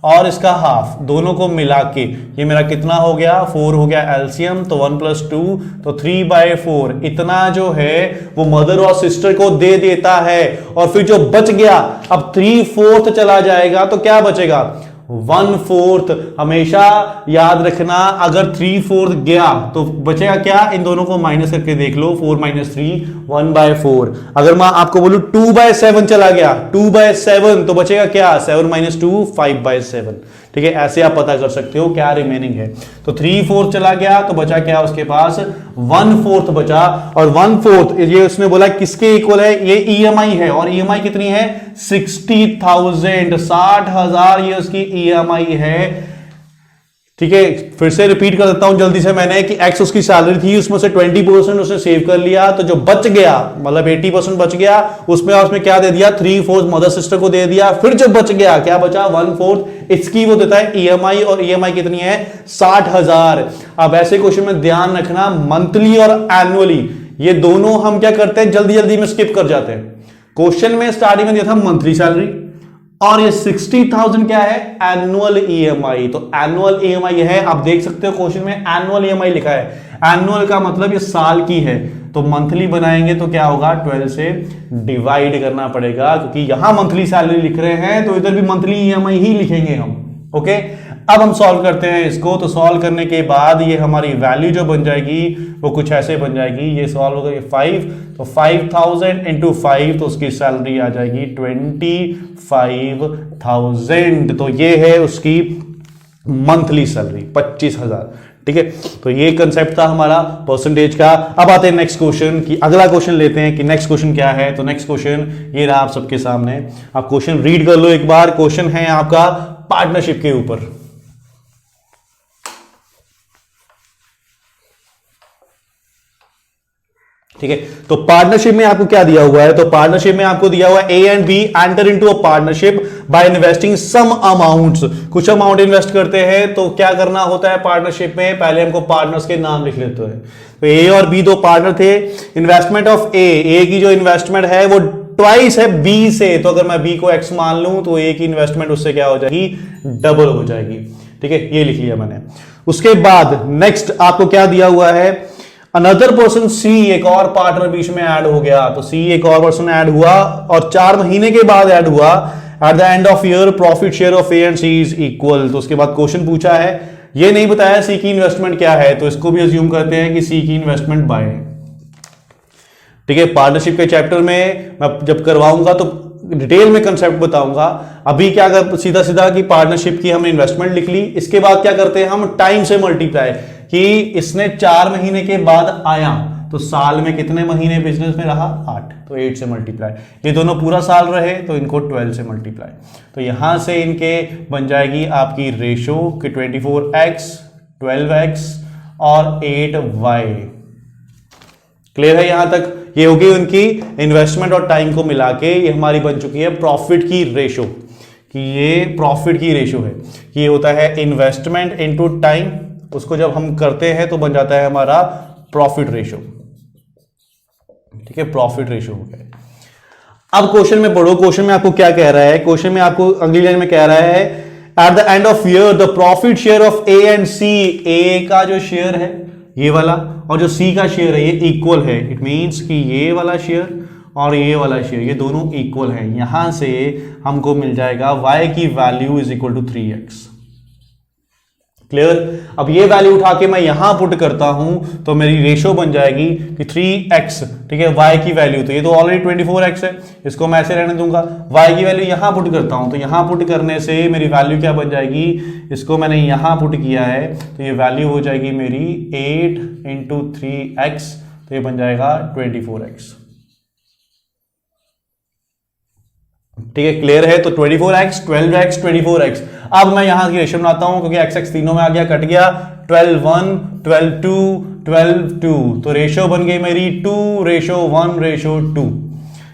और इसका हाफ दोनों को मिला के ये मेरा कितना हो गया 4 हो गया एलसीएम, तो 1 + 2 तो 3/4 इतना जो है वो मदर और सिस्टर को दे देता है। और फिर जो बच गया अब 3/4 चला जाएगा तो क्या बचेगा 1/4। हमेशा याद रखना अगर 3/4 गया तो बचेगा क्या, इन दोनों को माइनस करके देख लो, 4 - 3 1/4। अगर मैं आपको बोलूं 2/7 चला गया, 2/7 तो बचेगा क्या 7 - 2 5/7। ठीक है, ऐसे आप पता कर सकते हो क्या रिमेनिंग है। तो 3/4 चला गया तो बचा क्या उसके पास 1/4 बचा, और 1/4 ये उसने बोला किसके इक्वल है, ये ईएमआई है, और ईएमआई कितनी है 60,000, 60,000 ये उसकी ईएमआई है। ठीक है, फिर से रिपीट कर देता हूं जल्दी से मैंने कि एक्स उसकी सैलरी थी, उसमें से 20% उसने सेव कर लिया, तो जो बच गया मतलब 80% बच गया उसमें क्या दे दिया 3/4 मदर सिस्टर को दे दिया। फिर जो बच गया क्या बचा 1/4 इसकी वो देता है ईएमआई, और ईएमआई कितनी है 60,000। अब ऐसे क्वेश्चन में ध्यान रखना मंथली और एनुअली ये दोनों हम क्या करते हैं जल्दी जल्दी में स्किप कर जाते हैं। क्वेश्चन में स्टार्टिंग में दिया था मंथली सैलरी और ये 60,000 क्या है एनुअल ईएमआई, तो एनुअल ईएमआई है। आप देख सकते हो क्वेश्चन में एनुअल ईएमआई लिखा है, एनुअल का मतलब ये साल की है, तो मंथली बनाएंगे तो क्या होगा 12 से डिवाइड करना पड़ेगा, क्योंकि यहां मंथली सैलरी लिख रहे हैं तो इधर भी मंथली ईएमआई ही लिखेंगे हम। ओके, अब हम सॉल्व करते हैं इसको। तो सॉल्व करने के बाद ये हमारी वैल्यू जो बन जाएगी वो कुछ ऐसे बन जाएगी, ये सॉल्व होगा ये 5, तो 5,000 × 5 तो उसकी सैलरी आ जाएगी 25,000। तो ये है उसकी मंथली सैलरी 25,000। ठीक है, तो ये कंसेप्ट था हमारा परसेंटेज का। अब आते हैं नेक्स्ट क्वेश्चन की, अगला क्वेश्चन लेते हैं कि नेक्स्ट क्वेश्चन क्या है। तो नेक्स्ट क्वेश्चन ये रहा आप सबके सामने, आप क्वेश्चन रीड कर लो एक बार। क्वेश्चन है आपका पार्टनरशिप के ऊपर। ठीक है, तो पार्टनरशिप में आपको क्या दिया हुआ है, तो पार्टनरशिप में आपको दिया हुआ है A and B enter into a partnership by investing some amounts. कुछ अमाउंट इन्वेस्ट करते हैं, तो क्या करना होता है पार्टनरशिप में, पहले हमको पार्टनर्स के नाम लिख लेते हैं। तो ए और बी दो पार्टनर थे, इन्वेस्टमेंट ऑफ ए की जो इन्वेस्टमेंट है वो ट्वाइस है बी से, तो अगर मैं बी को एक्स मान लूं तो ए की इन्वेस्टमेंट उससे क्या हो जाएगी डबल हो जाएगी। ठीक है, ये लिख लिया मैंने। उसके बाद नेक्स्ट आपको क्या दिया हुआ है, अनदर पर्सन सी, एक और पार्टनर बीच में ऐड हो गया, तो सी एक और पर्सन ऐड हुआ और 4 महीने के बाद ऐड हुआ। At the end of year profit share of A and C is equal. तो उसके बाद क्वेश्चन पूछा है, ये नहीं बताया सी की इन्वेस्टमेंट क्या है, तो इसको भी अज्यूम करते हैं कि सी की इन्वेस्टमेंट बाय है। ठीक है, पार्टनरशिप के चैप्टर में मैं जब करवाऊंगा तो डिटेल में कंसेप्ट बताऊंगा। अभी क्या कर सीधा सीधा कि पार्टनरशिप की हमने इन्वेस्टमेंट लिख ली, इसके बाद क्या करते हैं हम टाइम से मल्टीप्लाई, कि इसने 4 महीने के बाद आया तो साल में कितने महीने बिजनेस में रहा 8, तो 8 से मल्टीप्लाई, ये दोनों पूरा साल रहे तो इनको 12 से मल्टीप्लाई, तो यहां से इनके बन जाएगी आपकी रेशो कि 24x 12x और 8y। क्लियर है यहां तक? ये होगी उनकी इन्वेस्टमेंट और टाइम को मिला के ये हमारी बन चुकी है प्रॉफिट की रेशो, कि ये प्रॉफिट की रेशो है, कि ये होता है इन्वेस्टमेंट इनटू टाइम, उसको जब हम करते हैं तो बन जाता है हमारा प्रॉफिट रेशो। ठीक है, प्रॉफिट रेशो हो गया। अब क्वेश्चन में पढ़ो, क्वेश्चन में आपको क्या कह रहा है? क्वेश्चन में आपको अगली लाइन में कह रहा है at the end of year the profit share of A and C, A का जो शेयर है ये वाला और जो सी का शेयर है ये इक्वल है। इट मींस कि ये वाला शेयर और ये वाला शेयर ये दोनों इक्वल है। यहां से हमको मिल जाएगा y की value is equal to 3x। Clear? अब ये वैल्यू उठा के मैं यहां पुट करता हूं तो मेरी रेशो बन जाएगी कि 3x, ठीक है, y की वैल्यू तो ये तो ऑलरेडी 24x है, इसको मैं ऐसे रहने दूंगा। y की वैल्यू यहां पुट करता हूं तो यहां पुट करने से मेरी वैल्यू क्या बन जाएगी, इसको मैंने यहां पुट किया है तो ये वैल्यू हो जाएगी मेरी 8 इंटू 3x, तो ये बन जाएगा 24x। ठीक है, क्लियर है? तो 24x 12x 24x। अब मैं यहां की रेशो बनाता हूं क्योंकि x तीनों में आ गया, कट गया, 12 1 12 2 12 2, तो रेशो बन गई मेरी 2:1:2।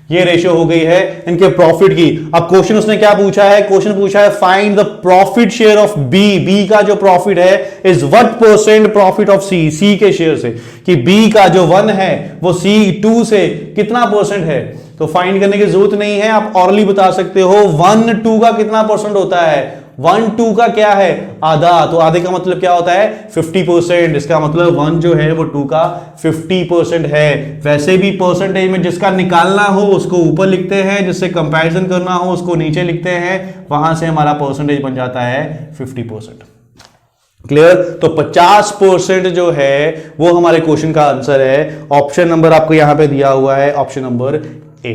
ये रेशो हो गई है इनके प्रॉफिट की। अब क्वेश्चन उसने क्या पूछा है? क्वेश्चन पूछा है find the profit share of B, B का जो प्रॉफिट है is what percent profit of C, C के शेयर से, कि बी का जो 1 है वो सी 2 से कितना परसेंट है। तो फाइंड करने की जरूरत नहीं है, आप ऑरली बता सकते हो 1 2 का कितना परसेंट होता है। 1 2 का क्या है? आधा, तो आधे का मतलब क्या होता है 50%। इसका मतलब 1 जो है वो 2 का 50% है। वैसे भी परसेंटेज में जिसका निकालना हो उसको ऊपर लिखते हैं, जिससे कंपैरिजन करना हो उसको नीचे लिखते हैं, वहां से हमारा परसेंटेज बन जाता है 50%। क्लियर? तो 50% जो है वो हमारे क्वेश्चन का आंसर है। ऑप्शन नंबर आपको यहां पे दिया हुआ है, ऑप्शन नंबर ए।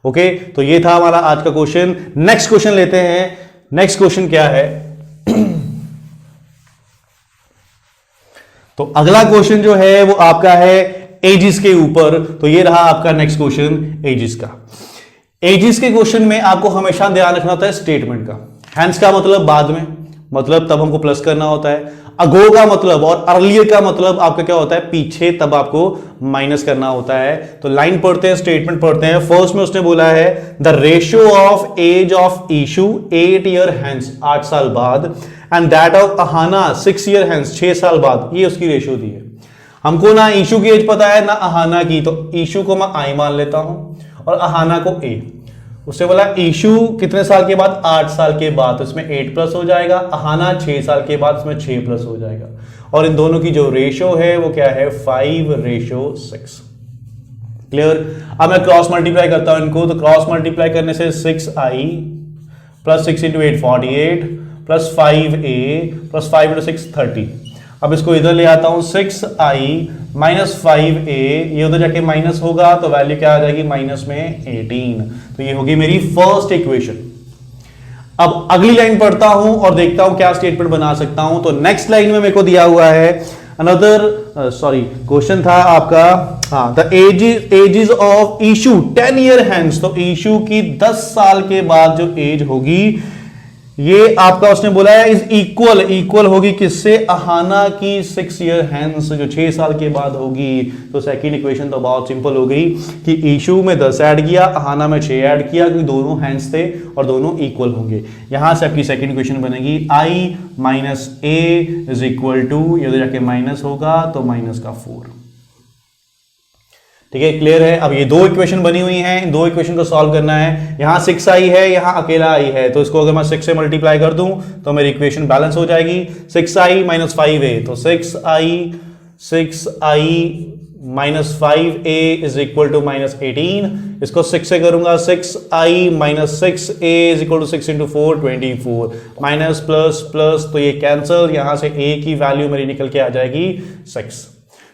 ओके, तो ये था हमारा आज का क्वेश्चन। नेक्स्ट क्वेश्चन लेते हैं। नेक्स्ट क्वेश्चन क्या है? तो अगला क्वेश्चन जो है वो आपका है एजिस के ऊपर। तो ये रहा आपका नेक्स्ट क्वेश्चन एजिस का। एजिस के क्वेश्चन में आपको हमेशा ध्यान रखना होता है स्टेटमेंट का। हैंस का मतलब बाद में, मतलब तब हमको प्लस करना होता है। अगो का मतलब और अर्लियर का मतलब आपका क्या होता है पीछे, तब आपको माइनस करना होता है। तो लाइन पढ़ते हैं, स्टेटमेंट पढ़ते हैं। फर्स्ट में उसने बोला है the ratio of age of Ishu 8 year hence, 8 साल बाद, and that of Aahana 6 year hence, 6 साल बाद। ये उसकी रेशियो दी है। हमको ना ईशू की एज पता है ना अहाना की, तो ईशू को मैं आई मान लेता हूं और अहाना को ए। उससे बोला ईशू कितने साल के बाद? 8 साल के बाद, तो इसमें 8 प्लस हो जाएगा। अहाना 6 साल के बाद, इसमें 6 प्लस हो जाएगा। और इन दोनों की जो रेशो है वो क्या है 5:6। क्लियर? अब मैं क्रॉस मल्टीप्लाई करता हूं इनको, तो क्रॉस मल्टीप्लाई करने से 6i plus 6 into 8 48 plus 5a plus 5 into 6 30। अब इसको इधर ले आता हूं 6i माइनस 5a, ये उधर जाके माइनस होगा तो वैल्यू क्या आ जाएगी माइनस में 18। तो ये होगी मेरी फर्स्ट इक्वेशन। अब अगली लाइन पढ़ता हूं और देखता हूं क्या स्टेटमेंट बना सकता हूं। तो नेक्स्ट लाइन में मेरे को दिया हुआ है अनदर क्वेश्चन था आपका, हाँ, the ages of Ishu 10 year hence. तो इशू की 10 साल के बाद जो एज होगी ये आपका उसने बोला है इज इक्वल, इक्वल होगी किससे? अहाना की 6 ईयर हैंस, जो 6 साल के बाद होगी। तो सेकंड इक्वेशन तो बहुत सिंपल हो गई कि इशू में 10 ऐड किया, अहाना में 6 ऐड किया, क्योंकि दोनों हैंस थे और दोनों इक्वल होंगे। यहां से आपकी सेकंड इक्वेशन बनेगी i minus a is equal to, ये जाके माइनस होगा तो माइनस का 4। ठीक है, क्लियर है? अब ये दो इक्वेशन बनी हुई हैं, इन दो इक्वेशन को सॉल्व करना है। यहां 6i है, यहां अकेला i है, तो इसको अगर मैं 6 से मल्टीप्लाई कर दूं तो मेरी इक्वेशन बैलेंस हो जाएगी। 6i माइनस 5a, तो 6i minus 5a is equal to minus 18। इसको 6 से करूंगा, 6i minus 6a is equal to 6 into 4 24, minus plus plus, तो ये कैंसिल, यहां से a की वैल्यू मेरी निकल के आ जाएगी 6।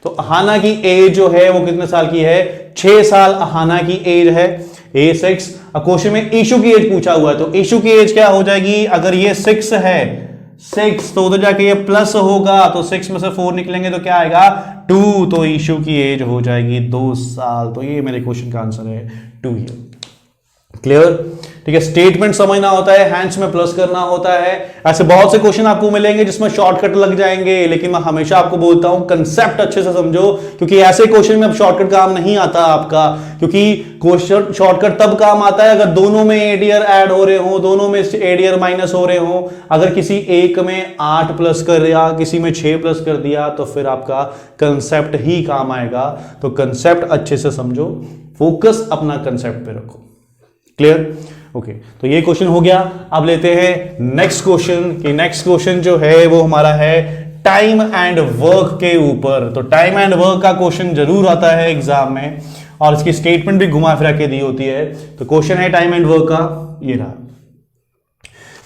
तो अहाना की एज जो है वो कितने साल की है? 6 साल अहाना की एज है। A6। अब क्वेश्चन में ईशु की एज पूछा हुआ है, तो ईशु की एज क्या हो जाएगी, अगर ये 6 है, 6 तो उधर जाके ये प्लस होगा, तो 6 में से 4 निकलेंगे तो क्या आएगा 2, तो ईशु की एज हो जाएगी 2 साल। तो ये मेरे क्वेश्चन का आंसर है 2 ईयर। क्लियर? ठीक है, स्टेटमेंट समझना होता है, हैंड्स में प्लस करना होता है। ऐसे बहुत से क्वेश्चन आपको मिलेंगे जिसमें शॉर्टकट लग जाएंगे, लेकिन मैं हमेशा आपको बोलता हूं कंसेप्ट अच्छे से समझो, क्योंकि ऐसे क्वेश्चन में अब शॉर्टकट काम नहीं आता आपका, क्योंकि क्वेश्चन शॉर्टकट तब काम आता है अगर दोनों में एडियर ऐड हो रहे हो, दोनों में एडियर माइनस हो रहे हो। अगर किसी एक में 8 प्लस कर दिया, किसी में 6 प्लस कर दिया, तो फिर आपका कंसेप्ट ही काम आएगा। तो कंसेप्ट अच्छे से समझो, फोकस अपना कंसेप्ट पे रखो। क्लियर? ओके, तो ये क्वेश्चन हो गया। अब लेते हैं नेक्स्ट क्वेश्चन, कि नेक्स्ट क्वेश्चन जो है वो हमारा है टाइम एंड वर्क के ऊपर। तो टाइम एंड वर्क का क्वेश्चन जरूर आता है एग्जाम में, और इसकी स्टेटमेंट भी घुमा फिरा के दी होती है। तो क्वेश्चन है टाइम एंड वर्क का, ये रहा।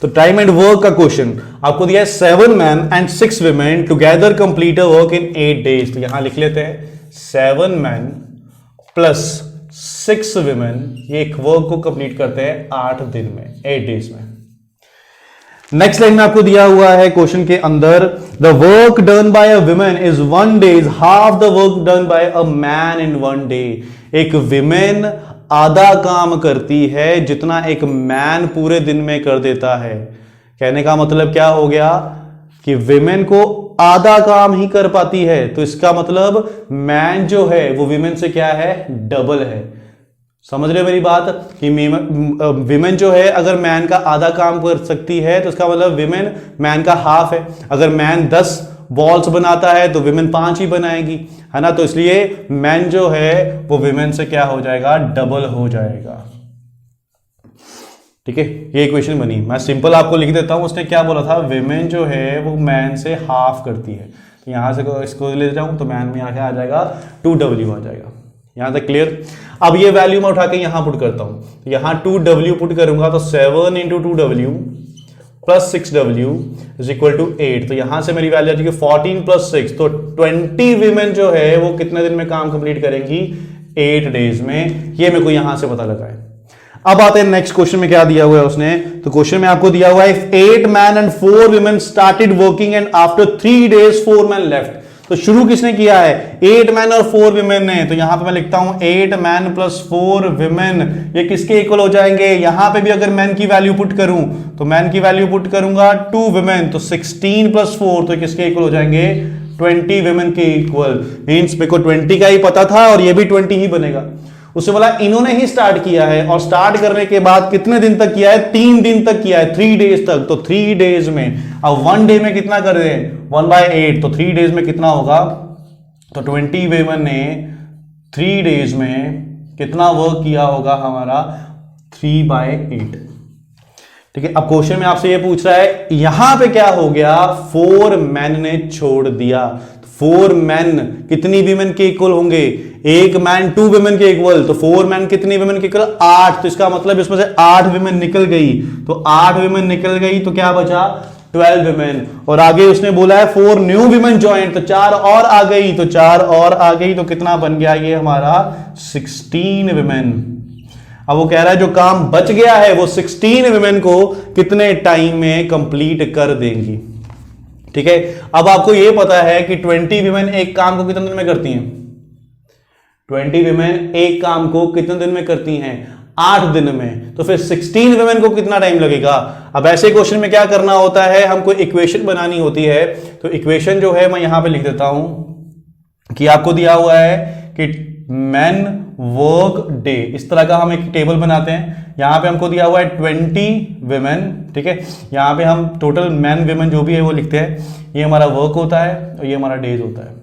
तो टाइम एंड वर्क का क्वेश्चन आपको दिया है 7 men and 6 women together complete a work in 8 days। तो यहां लिख लेते हैं 7 men प्लस 6 women, ये एक वर्क को कंप्लीट करते हैं 8 दिन में, 8 days में। नेक्स्ट लाइन में आपको दिया हुआ है क्वेश्चन के अंदर, the work done by a women is 1 day half the work done by a man in 1 day। एक विमेन आधा काम करती है जितना एक मैन पूरे दिन में कर देता है। कहने का मतलब क्या हो गया कि विमेन को आधा काम ही कर पाती है, तो इसका मतलब मैन जो है वो विमेन से क्या है, डबल है। समझ रहे हो मेरी बात, कि विमेन जो है अगर मैन का आधा काम कर सकती है, तो इसका मतलब विमेन मैन का हाफ है। अगर मैन 10 बॉल्स बनाता है तो विमेन 5 ही बनाएगी, है ना। तो इसलिए मैन जो है वो विमेन से क्या हो जाएगा, डबल हो जाएगा। ठीक है, ये इक्वेशन बनी। मैं सिंपल आपको लिख देता हूं, उसने क्या बोला था, विमेन जो है वो मैन से हाफ करती है। तो यहां से इसको ले जाऊं तो मैन में आके आ जाएगा 2W आ जाएगा। यहां तक क्लियर? अब ये वैल्यू मैं उठा के यहां पुट करता हूं, तो यहां 2W पुट करूंगा तो 7 × 2W plus 6W is equal to 8। तो यहां से मेरी वैल्यू आ जाएगी 14 + 6, तो 20 विमेन जो है वो कितने दिन में काम कंप्लीट करेंगी, 8 days में। ये मेरे को यहां से पता लगा है। अब आते हैं नेक्स्ट क्वेश्चन में क्या दिया हुआ है उसने। तो क्वेश्चन में आपको दिया हुआ है, if 8 men and 4 women started working and after 3 days 4 men left। तो शुरू किसने किया है, 8 men और 4 women ने। तो यहां पे मैं लिखता हूं 8 men + 4 women, ये किसके इक्वल हो जाएंगे। यहां पे भी अगर मैन की वैल्यू पुट करूं तो मैन की वैल्यू पुट करूंगा 2 women, तो 16 + 4, तो किसके इक्वल हो जाएंगे, 20 women के इक्वल। मींस मेरे को 20 का ही पता था और ये भी 20 ही बनेगा। उससे बोला इन्होंने ही स्टार्ट किया है, और स्टार्ट करने के बाद कितने दिन तक किया है, 3 दिन तक किया है, 3 days तक। तो 3 days में, अब 1 day में कितना कर रहे हैं, 1/8, तो 3 days में कितना होगा, तो 20 women ने 3 days में कितना वर्क किया होगा हमारा, 3/8। ठीक है, अब क्वेश्चन में आपसे ये पूछ रहा है, यहां पे क्या हो गया, 4 men ने छोड़ दिया। 4 men कितनी विमेन के इक्वल होंगे, एक मैन 2 विमेन के इक्वल। तो 4 men कितनी विमेन के इक्वल, 8। तो इसका मतलब इसमें से 8 विमेन निकल गई, तो 8 विमेन निकल गई, तो क्या बचा, 12 विमेन। और आगे उसने बोला है 4 न्यू विमेन ज्वाइन, तो 4 और आ गई, तो 4 और आ गई, तो कितना बन गया ये हमारा 16 विमेन। अब वो कह रहा है जो काम बच गया है वो 16 विमेन को कितने टाइम में कंप्लीट कर देंगी। ठीक है, अब आपको ये पता है कि 20 विमेन एक काम को कितने दिन में करती हैं, 20 विमेन एक काम को कितने दिन में करती हैं, 8 दिन में। तो फिर 16 विमेन को कितना टाइम लगेगा। अब ऐसे क्वेश्चन में क्या करना होता है, हमको इक्वेशन बनानी होती है। तो इक्वेशन जो है मैं यहां पे लिख देता हूं कि आपको दिया हुआ है कि मैन वर्क डे, इस तरह का हम एक टेबल बनाते हैं। यहां पे हमको दिया हुआ है 20 विमेन, ठीक है। यहां पे हम टोटल मैन विमेन जो भी है वो लिखते हैं। ये हमारा वर्क होता है और ये हमारा डेज होता है।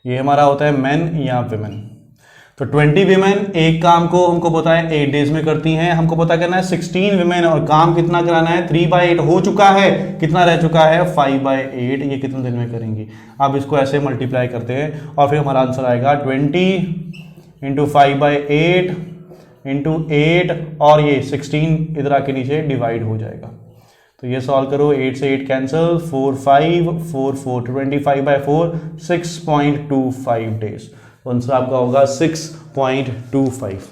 ये हमारा होता है मैन या विमेन। तो 20 विमेन एक काम को हमको पता है 8 डेज में करती हैं। हमको पता करना है 16 विमेन और काम कितना कराना है, 3/8 हो चुका है, कितना रह चुका है 5/8। ये कितने दिन में करेंगी। अब इसको ऐसे मल्टीप्लाई करते हैं और फिर हमारा आंसर आएगा 20 × 5/8 × 8 और ये 16 इधर आके नीचे डिवाइड हो जाएगा। तो ये सॉल्व करो, 8 से 8 कैंसिल, 4 5 4 4 25/4 6.25 डेज। तो आंसर आपका होगा 6.25।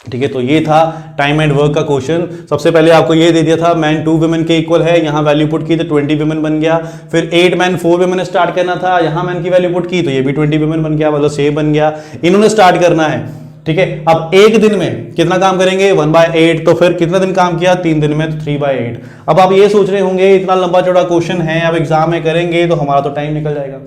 ठीक है, तो ये था टाइम एंड वर्क का क्वेश्चन। सबसे पहले आपको ये दे दिया था मैन 2 वुमेन के इक्वल है, यहां वैल्यू पुट की तो 20 वुमेन बन गया। फिर 8 मैन 4 वुमेन स्टार्ट करना था, यहां मैन की वैल्यू पुट की तो ये भी 20 वुमेन बन गया, मतलब सेम बन गया। इन्होंने स्टार्ट करना है। ठीक है, अब एक दिन में कितना काम करेंगे 1/8, तो फिर कितना दिन काम किया 3 दिन में, तो 3/8। अब आप ये सोच रहे होंगे इतना लंबा चौड़ा क्वेश्चन है, अब एग्जाम में करेंगे तो हमारा तो टाइम निकल जाएगा।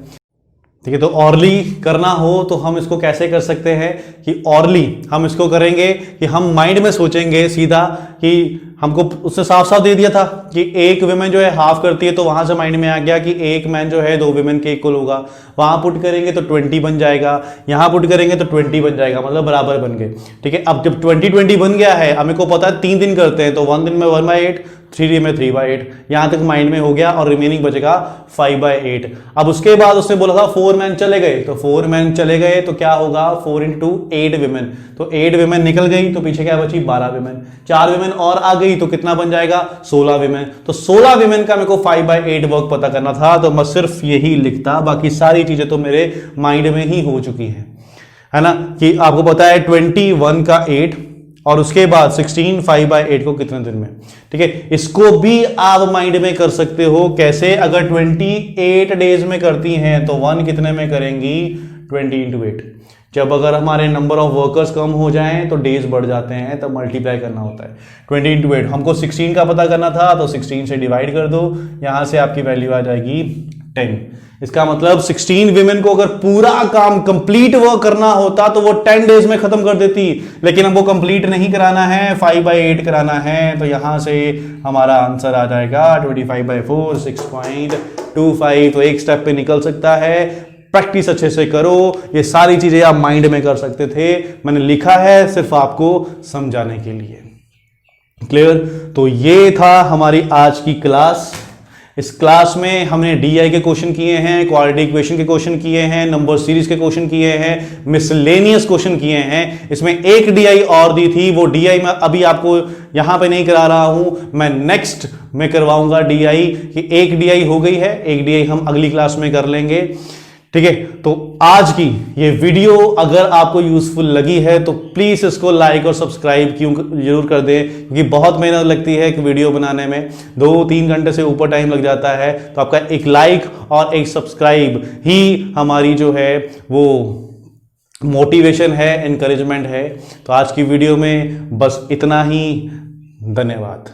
ठीक है, तो ऑरली करना हो तो हम इसको कैसे कर सकते हैं कि ऑरली हम इसको करेंगे कि हम माइंड में सोचेंगे सीधा कि हमको उसने साफ साफ दे दिया था कि एक विमेन जो है हाफ करती है, तो वहां से माइंड में आ गया कि एक मैन जो है 2 विमेन के इक्वल होगा। वहां पुट करेंगे तो 20 बन जाएगा, यहां पुट करेंगे तो 20 बन जाएगा, मतलब बराबर बन गए। ठीक है, अब जब 20 बन गया है, हमें को पता है 3 दिन करते हैं, तो 1 दिन में 1/8, 3 दिन में 3/8, यहां तक माइंड में हो गया और रिमेनिंग बचेगा 5/8। अब उसके बाद उसने बोला था 4 मैन चले गए, तो 4 मैन चले गए तो क्या होगा 4 × 8 विमेन, तो 8 विमेन निकल गई, तो पीछे क्या बची 12 विमेन। 4 विमेन और आ गई तो कितना बन जाएगा 16 विमेन। तो 16 विमेन का मेरे को 5/8 वर्क पता करना था, तो मैं सिर्फ यही लिखता, बाकी सारी चीजें तो मेरे माइंड में ही हो चुकी हैं, है ना। कि आपको पता है 21 का 8 और उसके बाद 16 5/8 को कितने दिन में। ठीक है, इसको भी आप माइंड में कर सकते हो। कैसे, अगर 28 डेज में करती हैं तो 1 कितने में करेंगी 20 × 8। जब अगर हमारे नंबर ऑफ वर्कर्स कम हो जाएं तो डेज बढ़ जाते हैं, तब मल्टीप्लाई करना होता है। 20 × 8 हमको 16 का पता करना था, तो 16 से डिवाइड कर दो, यहां से आपकी वैल्यू आ जाएगी 10। इसका मतलब 16 विमेन को अगर पूरा काम कंप्लीट वर्क करना होता तो वो 10 डेज में खत्म कर देती, लेकिन हमको कंप्लीट नहीं कराना है, 5/8 कराना है, तो यहां से हमारा आंसर आ जाएगा 25/4 6.25। तो एक स्टेप पे निकल सकता है। प्रैक्टिस अच्छे से करो, ये सारी चीजें आप माइंड में कर सकते थे, मैंने लिखा है सिर्फ आपको समझाने के लिए। क्लियर? तो ये था हमारी आज की क्लास। इस क्लास में हमने डीआई के क्वेश्चन किए हैं, क्वालिटी इक्वेशन के क्वेश्चन किए हैं, नंबर सीरीज के क्वेश्चन किए हैं, मिसलेनियस क्वेश्चन किए हैं। इसमें एक डीआई और दी थी, वो डीआई मैं अभी आपको यहां पे नहीं करा रहा हूं, मैं नेक्स्ट में करवाऊंगा डीआई। कि एक डीआई हो गई है, एक डीआई हम अगली क्लास में कर लेंगे। ठीक है, तो आज की ये वीडियो अगर आपको यूजफुल लगी है तो प्लीज इसको लाइक और सब्सक्राइब जरूर कर दें, क्योंकि बहुत मेहनत लगती है कि वीडियो बनाने में 2-3 घंटे से ऊपर टाइम लग जाता है। तो आपका एक लाइक और एक सब्सक्राइब ही हमारी जो है वो मोटिवेशन है, एनकरेजमेंट है। तो आज की वीडियो में बस इतना ही। धन्यवाद।